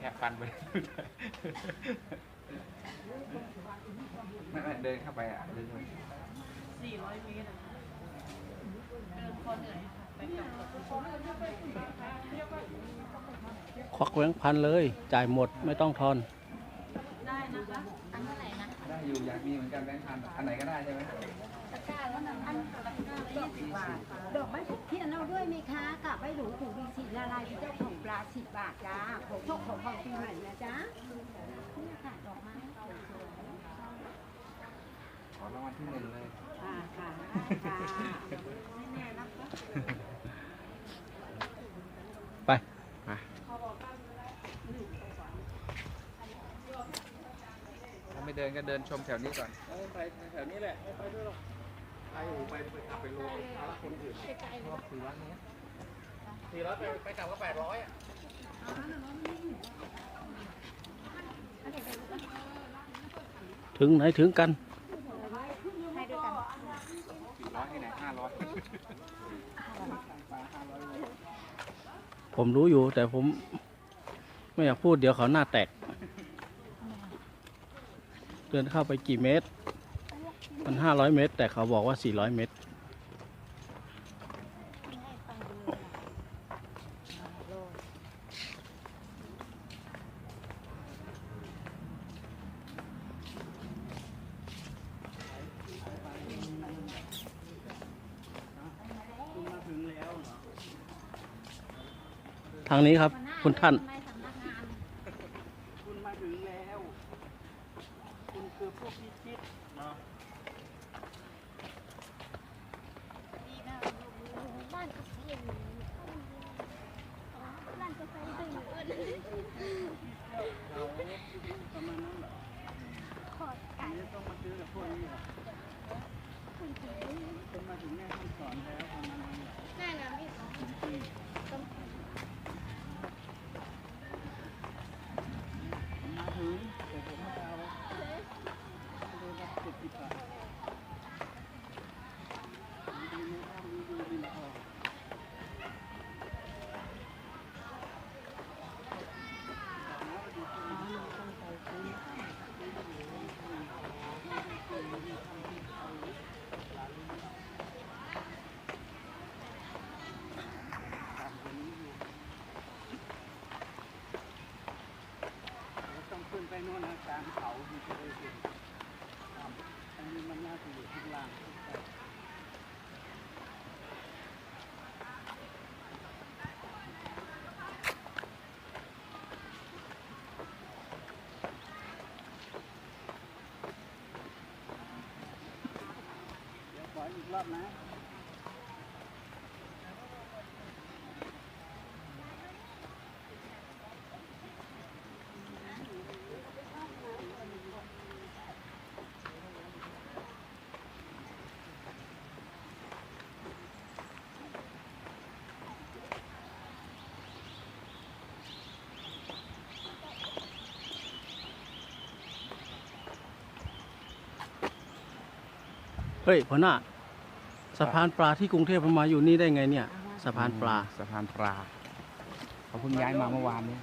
แค่ฟันไป ไม่เดินเข้าไปอ่ะเดินไป ควักแบงค์พันเลย จ่ายหมดไม่ต้องทอน ได้นะคะอันเท่าไหร่นะ ได้อยู่อยากมีเหมือนกันแบงค์พันอันไหนก็ได้ใช่ไหม ตะกร้าแล้วนะอันตะกร้าละ20 บาท ดอกไม้ทุกเทียนเอาด้วยไหมคะกับไว้หนูถูกดีสีละลายเป็นเจ้าของ ปลา10 บาทจ้าของโชคของพ่อปีใหม่นะจ๊ะนี่ค่ะดอกไม้สวย ขอรางวัลที่ 1เลย ๆค่ะค่ะค่ะไม่แน่นะคะ ไป ถ้าไม่เดินก็เดินชมแถวนี้ก่อน ไปแถวนี้แหละไม่ไปด้วยหรอกไปขับไปโลภาระคนอื่นรอบ400 เมตร400ไปกลับก็800อ่ะ ถึงไหนถึงกัน ให้ด้วยกัน 400ที่ไหน500 ผมรู้อยู่แต่ผมไม่อยากพูดเดี๋ยวเขาหน้าแตก เดินเข้าไปกี่เมตร มัน500 เมตร แต่เขาบอกว่า400 เมตร ทางนี้ครับ คุณท่าน คุณมาถึงแล้ว คุณคือพวกที่คิดเนาะ บ้านกาแฟบ้านกาแฟตึง เราประมาณนั้นเหรอ ขอดไก่ นี่ต้องมาซื้อกับพวกนี้เหรอคุณมาถึงแม่ต้องสอนแล้วประมาณนั้นเหรอ แน่นะพี่ ผมมาถึงแต่ผมไม่เอาดูรับ10 บาทดูไม่ได้ดูดินออกต้องขึ้นไปโน่นนะกลางเขาที่จะได้เห็นอันนี้มันน่าจะอยู่ข้างล่าง เดี๋ยวขออีกรอบนะ เฮ้ยพ่อหน้าสะพานปลาที่กรุงเทพมันมาอยู่นี่ได้ไงเนี่ย สะพานปลา สะพานปลาเขาเพิ่งย้ายมาเมื่อวานนี้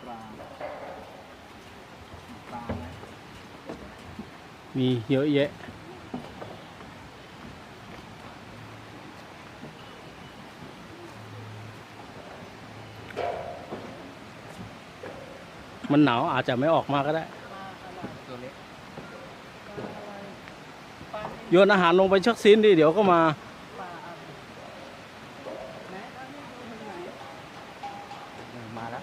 ปลาปลาไหม มีเยอะแยะ มันหนาวอาจจะไม่ออกมาก็ได้ ตัวเล็ก โยนอาหารลงไปชักซีนดิเดี๋ยวก็มา มาแล้ว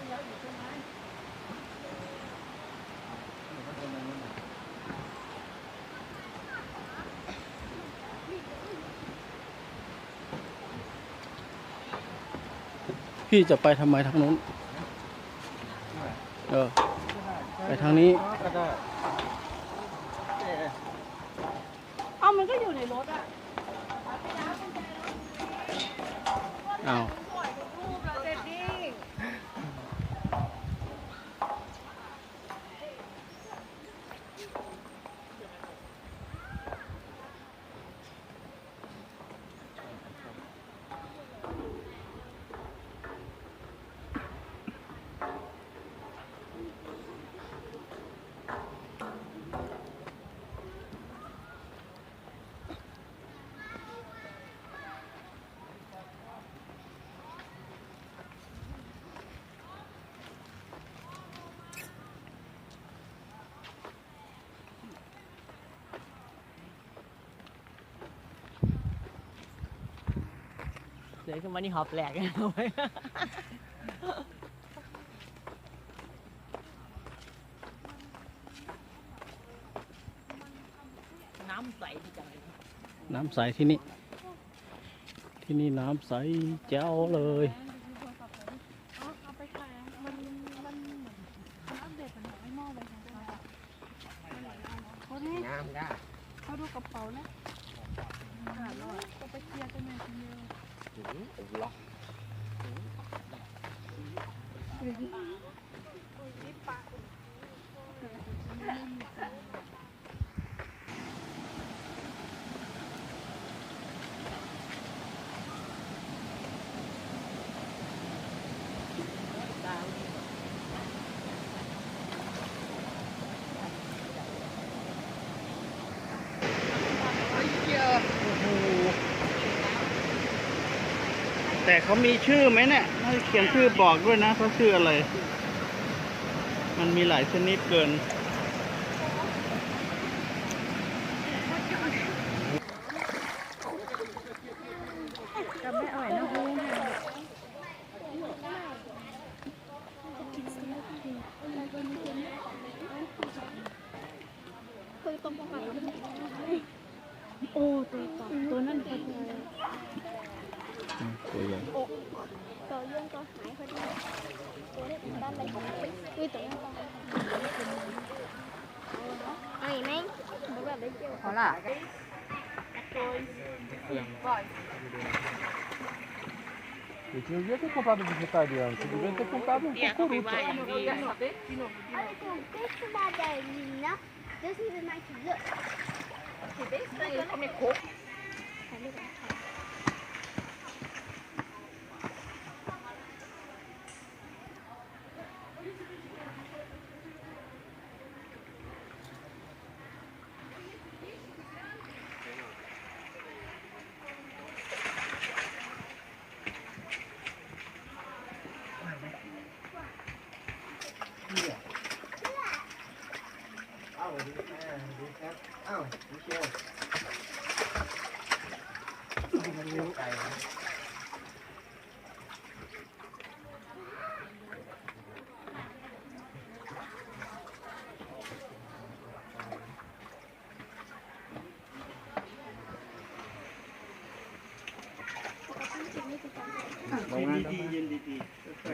พี่จะไปทำไมทางนู้น ไปทางนี้ ก็ได้ เอามันก็อยู่ในรถอ่ะ อ้าว รูปเราเด็ดดิ้ง เดินขึ้นมานี่หอบแหลกเลยน้ำใสดีจังเลย น้ำใสที่นี่ ที่นี่น้ำใสแจ๋วเลย เอาไปขายมันอัปเดตปัญหาให้หม้อเลยนะคะคนนี้ น้ำได้ เขาดูกระเป๋านะก็ไปเคลียร์กันหน่อยทีเดียว ล็อก แต่เขามีชื่อไหมเนี่ยให้เขียนชื่อบอกด้วยนะเขาชื่ออะไร มันมีหลายชนิดเกิน กับไม่อร่อยนะฮูคือตรงประมาณโอ้ตัวนั่นตัวใหญ่ ตัวใหญ่ ตัวยื่นตัวหายพอดีตัวเล็กด้านในของตัวตัวนั้นไอ้ไหมบอกแบบได้เกี่ยว เขาล่ะ E tinha um dia que eu comprava vegetariano, você devia ter comprado um cucuruto. Hãy subscribe cho kênh Ghiền Mì Gõ để không bỏ lỡ những video hấp dẫn.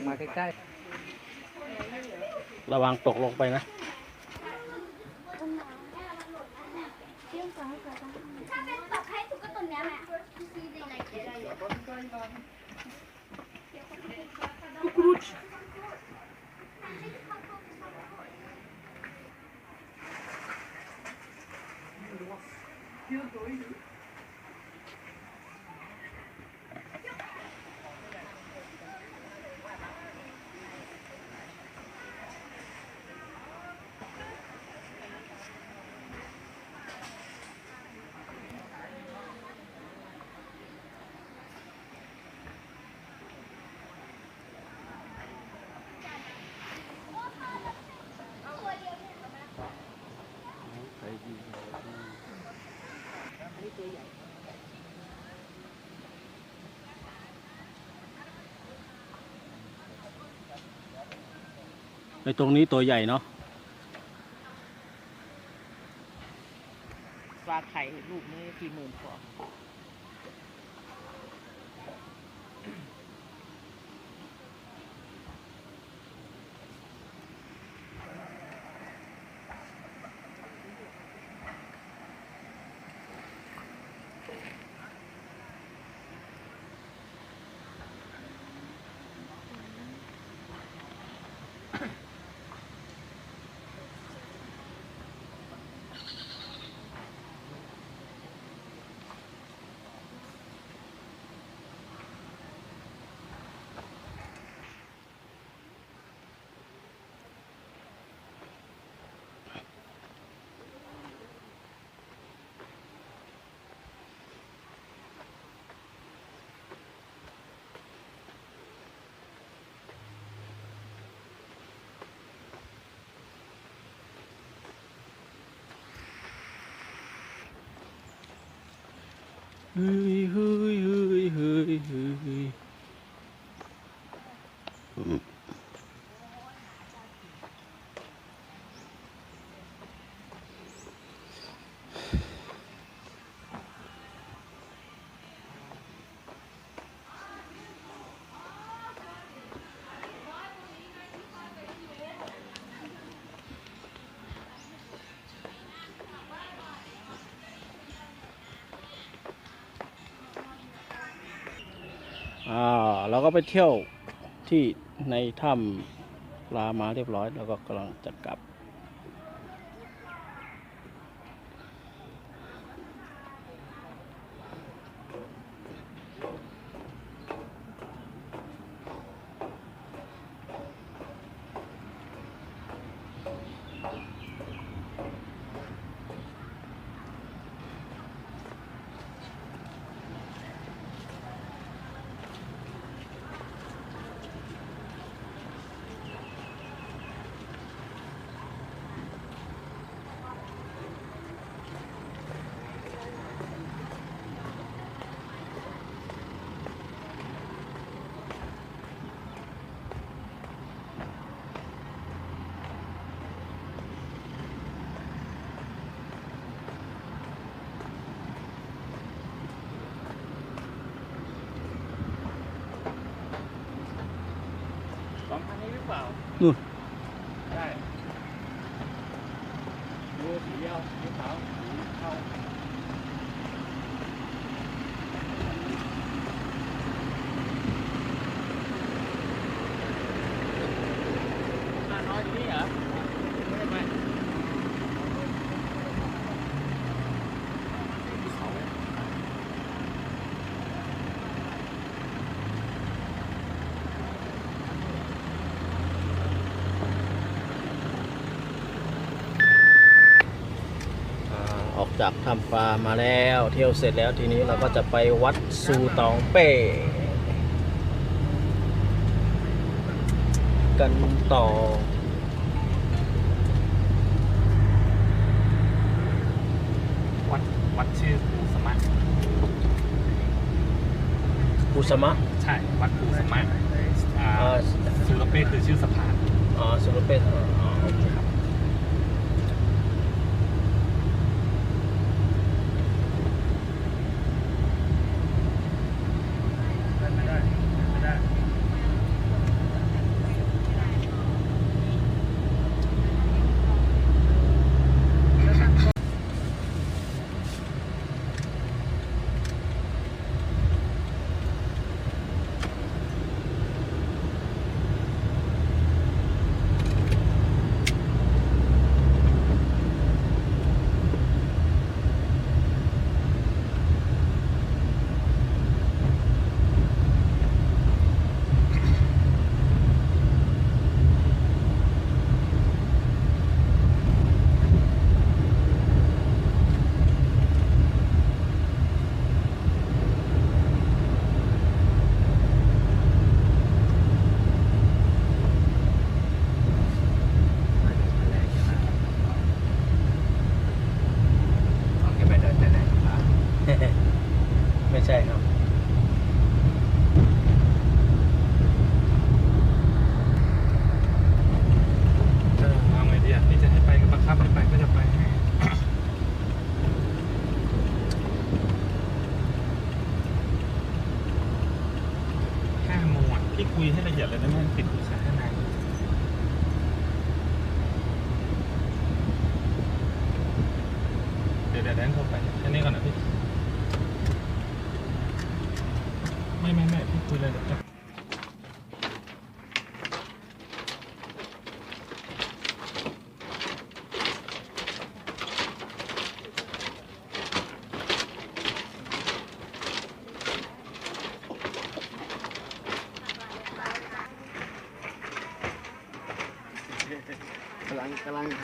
มาใกล้ ระวังตกลงไปนะ ในตรงนี้ตัวใหญ่เนาะ ปลาไข่ลูกนี่40,000 กว่าเฮ้ยเฮ้ยเฮ้ยเฮ้ยเฮ้ย เราก็ไปเที่ยวที่ในถ้ำปลามาเรียบร้อยแล้วก็กำลังจะกลับ สองคันนี้หรือเปล่า นู่น ใช่ดูสีเดียวสีขาวสีเทาน้อยที่นี่เหรอไม่ได้ไป ออกจากถ้ำปลามาแล้วเที่ยวเสร็จแล้วทีนี้เราก็จะไปวัดซูตองเป้กันต่อ วัดชื่อปูสมะ กุสมะ ใช่ วัดปูสมะ อ่า ซูลเป้คือชื่อสะพาน ซูโรเป้โอเคครับ ไม่ได้ไม่ได้ ไม่ใช่ครับ เอาไงดีอ่ะนี่จะให้ไปก็บังคับให้ไปก็จะไป5 โมงอ่ะพี่คุยให้ละเอียดเลยได้ไหมติดลูกค้าข้างในเดี๋ยวแดนโทรไปแค่นี้ก่อนนะพี่ไม่พี่คุยเลยเดี๋ยวจะ กำลังท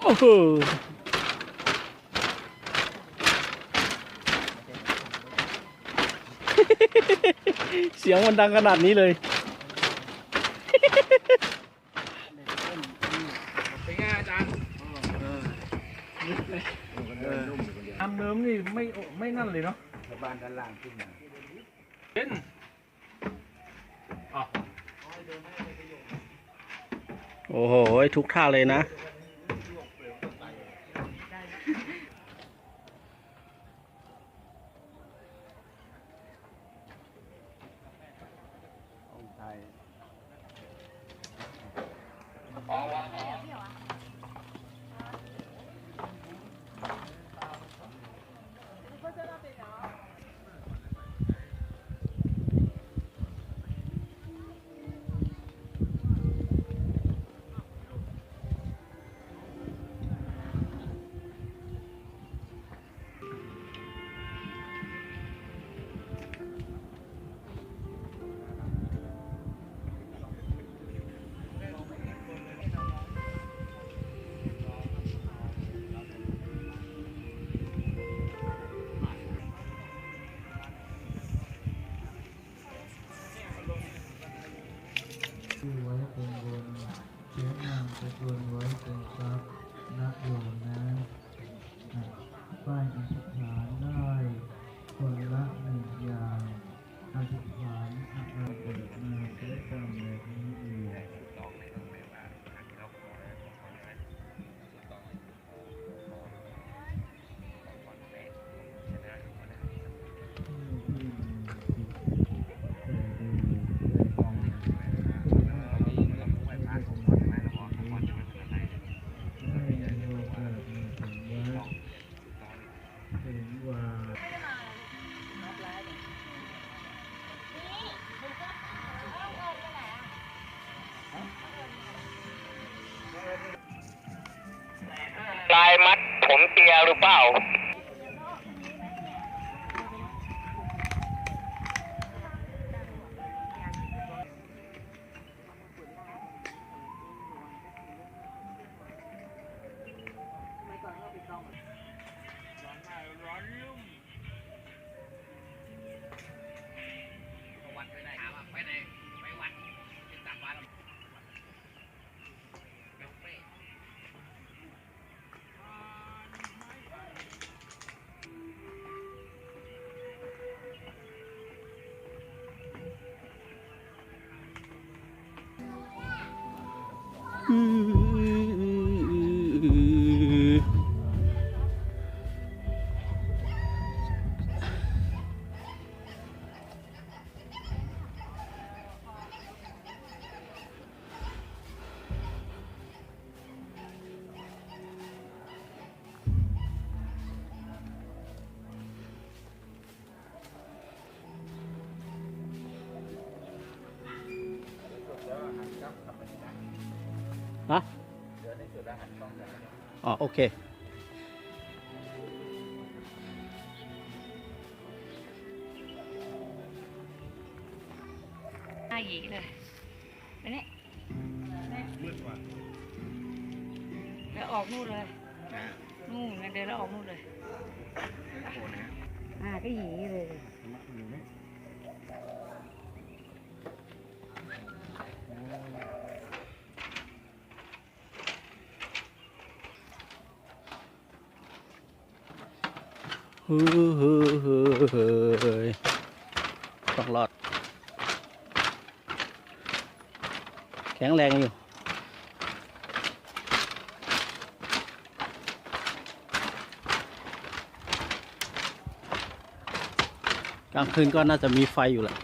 โอ้โห เสียงมันดังขนาดนี้เลย เป็นไงอาจารย์ทำเดิมนี่ไม่นั่นเลยเนาะ บ้านด้านล่างขึ้นมา เป็นอ๋อ โอ้โห ทุกท่าเลยนะ ลายมัดผมเตียหรือเปล่า ฮะอ๋อโอเค หน้าหยีเลยไปนี่แล้วออกนู่นเลยนู่นเดินแล้วออกนู่นเลยก็หยีเลย เฮ้ยต้องรอดแข็งแรงอยู่กลางคืนก็น่าจะมีไฟอยู่แหละ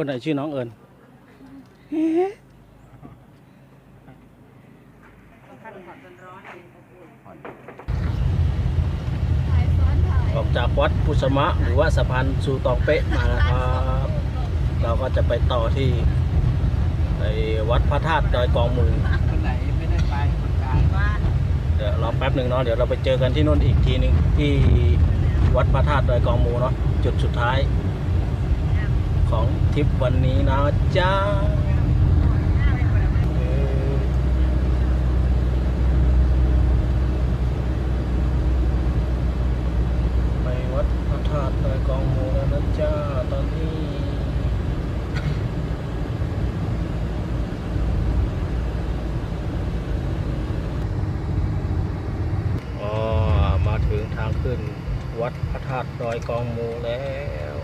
คนไหนชื่อน้องเอิญออกจากวัดพุสมะหรือว่าสะพานสู่ตองเป๊ะมาแล้วครับ เราก็จะไปต่อที่วัดพระธาตุดอยกองมูล คนไหนไม่ได้ไปคนกลางบ้าน เดี๋ยวรอแป๊บหนึ่งเนาะเดี๋ยวเราไปเจอกันที่นู่นอีกทีหนึงที่วัดพระธาตุดอยกองมูลเนาะจุดสุดท้ายของทริปวันนี้นะจ้าไปวัดพระธาตุดอยกองมูลแล้วนะจ้าตอนนี้มาถึงทางขึ้นวัดพระธาตุดอยกองมูลแล้ว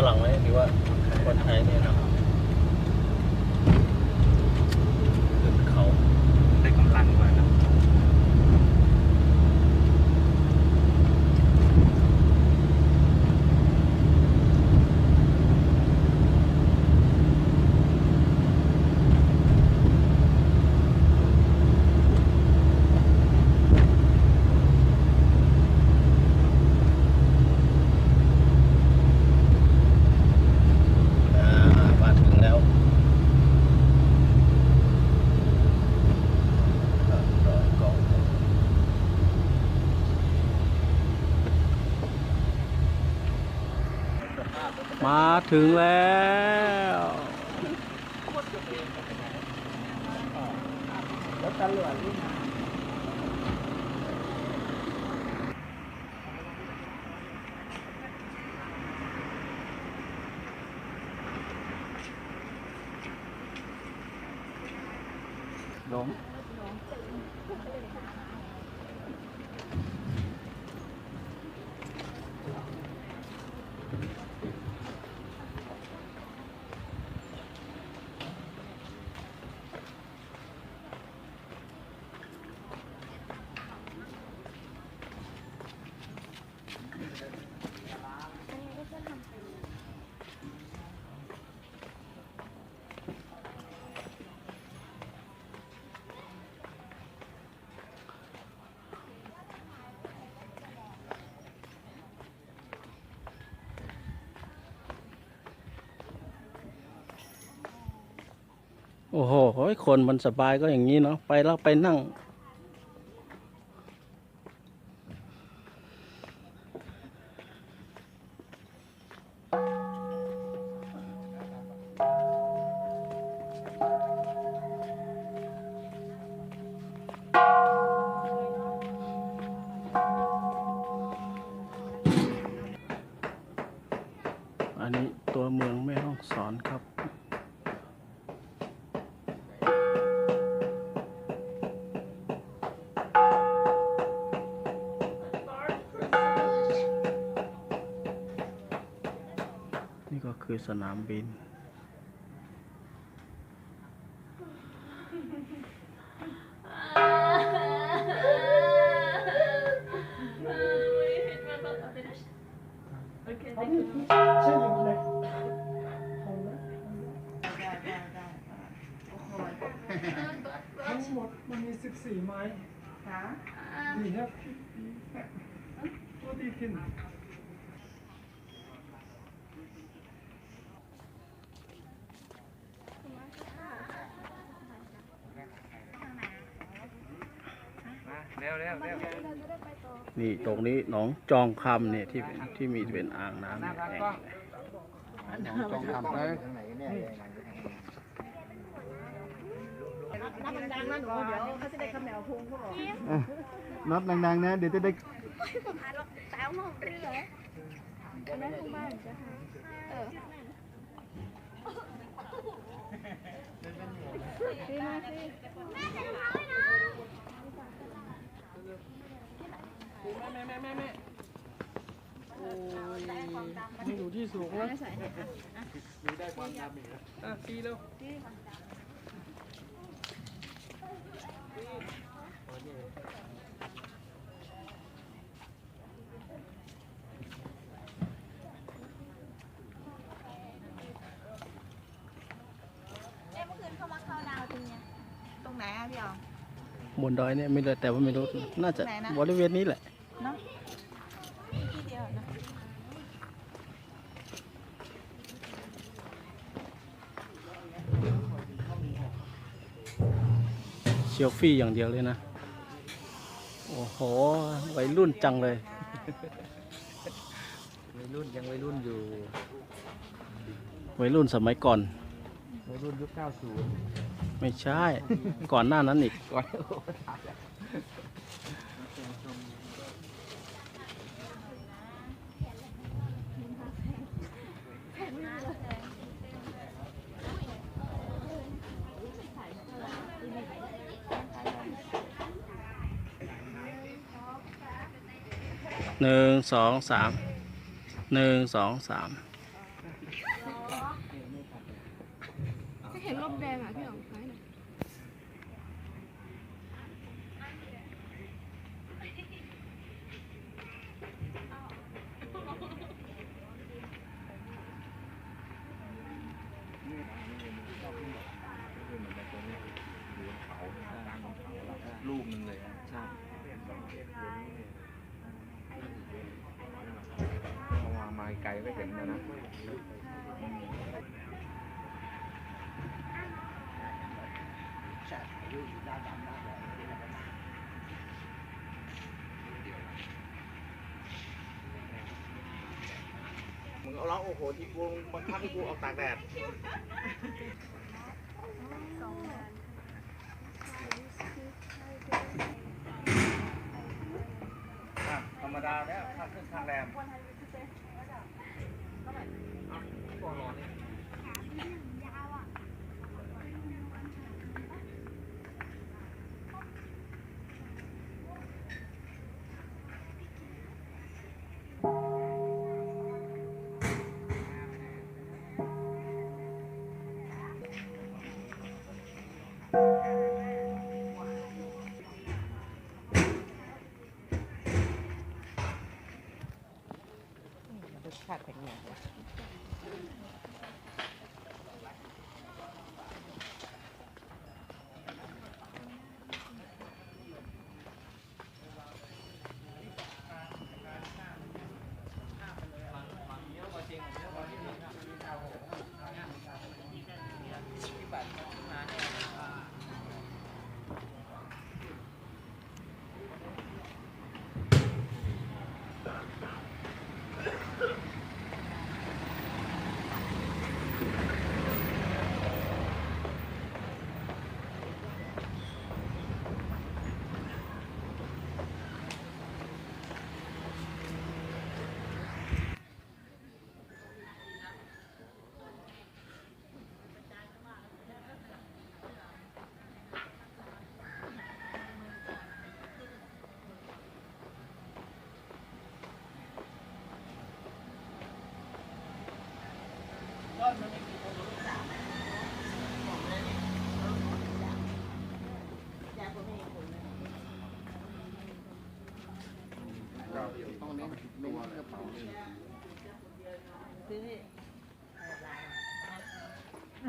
รั่งไหมหรือว่าคนไทยเนี่ยเนาะขึ้นเขา ได้กำลังกว่านะ มาถึงแล้วดอยกองมาถึงแล้วลงโอ้โหคนมันสบายก็อย่างนี้เนาะไปแล้วไปนั่งอันนี้ตัวเมืองแม่ฮ่องสอนครับนี่ก็คือสนามบินทั้งหมดมันมี14 ไม้ ค่ะ ดีครับตัวดีขึ้น เร็วเร็วเร็ว นี่ตรงนี้หนองจองคำเนี่ยที่มีเป็นอ่างน้ำ หน้า เนี่ย พัก แห้ง กล้อง ต้องทำเลย นับดังๆนะหนูเดี๋ยวเขาจะได้ขมแมวพุงเขาบอก นับดังๆนะ เดี๋ยวจะได้ สาวมองเรืออันนั้นของบ้านจ้ะดีมากสิมันอยู่ที่สูงนะ ใส่เนี่ย ซีเร็ว เมื่อคืนเขามาเข้าดาวตรงเนี้ยตรงไหนอะพี่อ๋อบ นดอยเนี่ยไม่เลยแต่ว่าไม่รู้น่าจะบริเวณนี้แหละ เนาะที่เดียวนะ เชียวฟี่อย่างเดียวเลยนะ โอ้โหวัยรุ่นจังเลย วัยรุ่นยังวัยรุ่นอยู่ วัยรุ่นสมัยก่อน วัยรุ่นยุค 90 ไม่ใช่ ก่อนหน้านั้นอีก ก่อน หนึ่งสองสามหนึ่งสองสาม มาพี่หน่องซ้ายหน่อย ลูกหนึ่งเลยนะใช่วางมาไกลก็เห็นแล้วนะมึงเอาแล้วโอ้โหที่กูบังคับให้กูออกตากแดดธรรมดาแล้วถ้าขึ้นทางแรมรสชาติเป็นไงวะ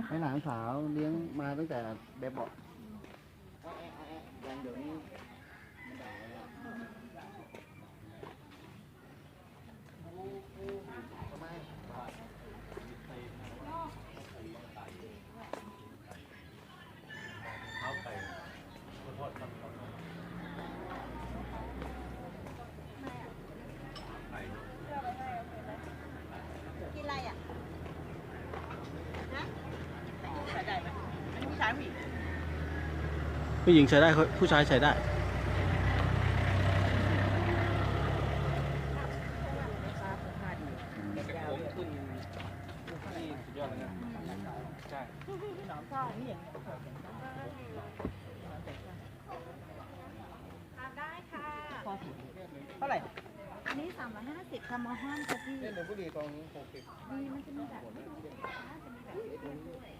ให้หลานสาวเลี้ยงมาตั้งแต่แบบเบาะยังเดี๋ยวนี้กินอะไรอ่ะนะใส่ได้ไหมอันนี้ผู้ชายผู้หญิง ผู้หญิงใช้ได้ผู้ชายใช้ได้ ทานได้ค่ะ เท่าไหร่ อันนี้350ค่ะมอห้ามค่ะพี่ เนี่ยหนึ่งบุหรี่กอง60มีมันจะมีแบบไม่รู้สินค้าจะมีแบบเล็กๆด้วย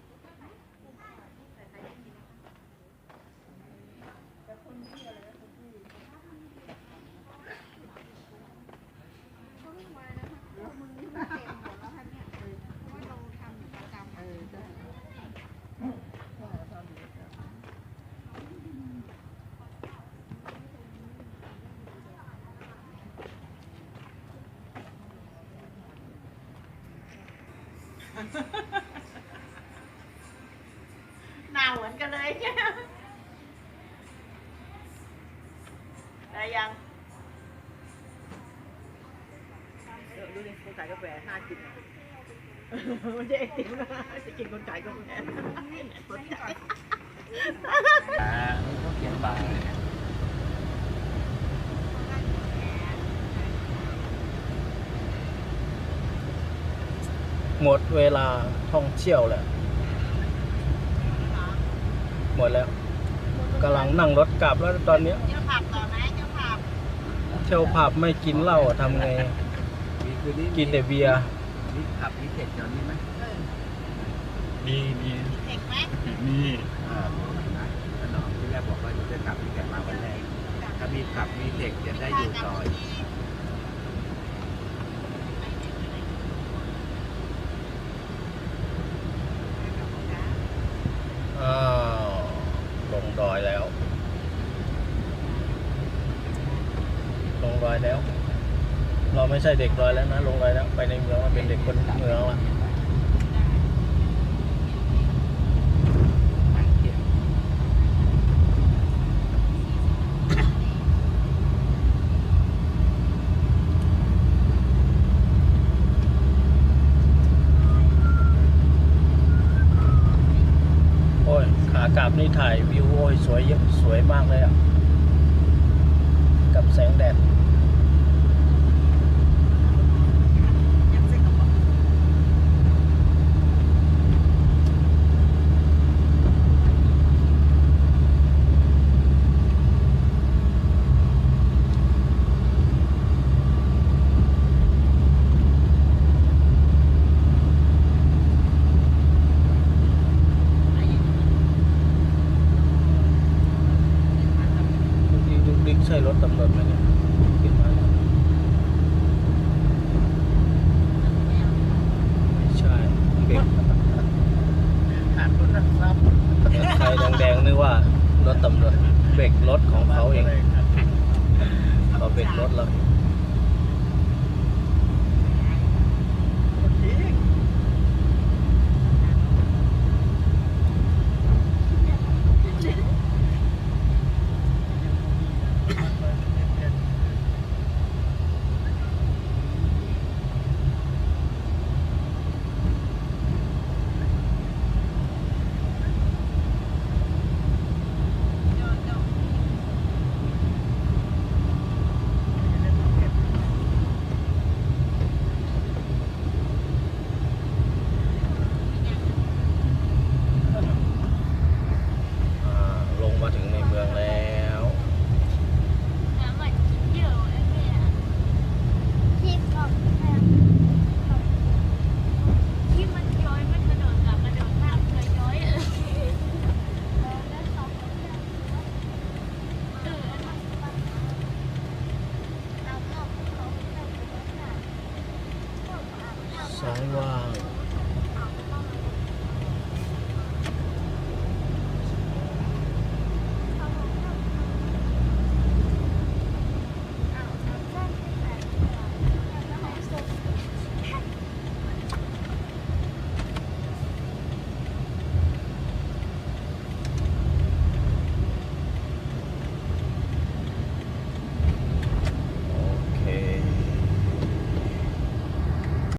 เขาเรียกว่าอะไรนะคะมือนี่มันเต็มหมดแล้วค่ะเนี่ยเพราะว่าเราทำประจำ หน้าเหมือนกันเลยเนี่ยได้ยังดูดิคนขายกาแฟน่ากินมันจะไอติมนะจะกินคนขายกาแฟคนขาย เขาเขียนบาร์เลยเนี่ย หมดเวลาท่องเที่ยวแล้ว หมดแล้วกำลังนั่งรถกลับแล้วตอนนี้ เจ้าผับต่อไหมเจ้าผับ เที่ยวผับไม่กินเหล้าทำไง มีคืนนี้ กินแต่เบียร์ มีขับมีเทคแถวนี้ไหม เ มีมี เด็กไหม มี ท่านหนอมที่แรกบอกว่าจะกลับที่แกมาวันแรกถ้ามีกลับมีเด็กจะได้อยู่ต่ออีก อ้าวลงดอยแล้ว ลงดอยแล้ว เราไม่ใช่เด็กดอยแล้วนะ ลงดอยแล้ว ไปในเมืองเราเป็นเด็กคนเมืองละ โอ้ยขากลับนี่ถ่ายวิวโอ้ยสวยเยอะสวยมากเลยอ่ะ กับแสงแดด ดุกดิกใช่รถตำรวจไหมเนี่ยขึ้นมาแล้วไม่ใช่เบรกไฟแดงๆนึกว่ารถตำรวจเบรกรถของเขาเองเขาเบรกรถเรา ลงมาถึงในเมืองแล้ว น้ำมันเยอะเลยเนี่ยคิดออกที่มันย้อยมันกระโดดกลับกระโดดข้ามเลยย้อยแล้วสองคนเนี่ยซ้ายว่าง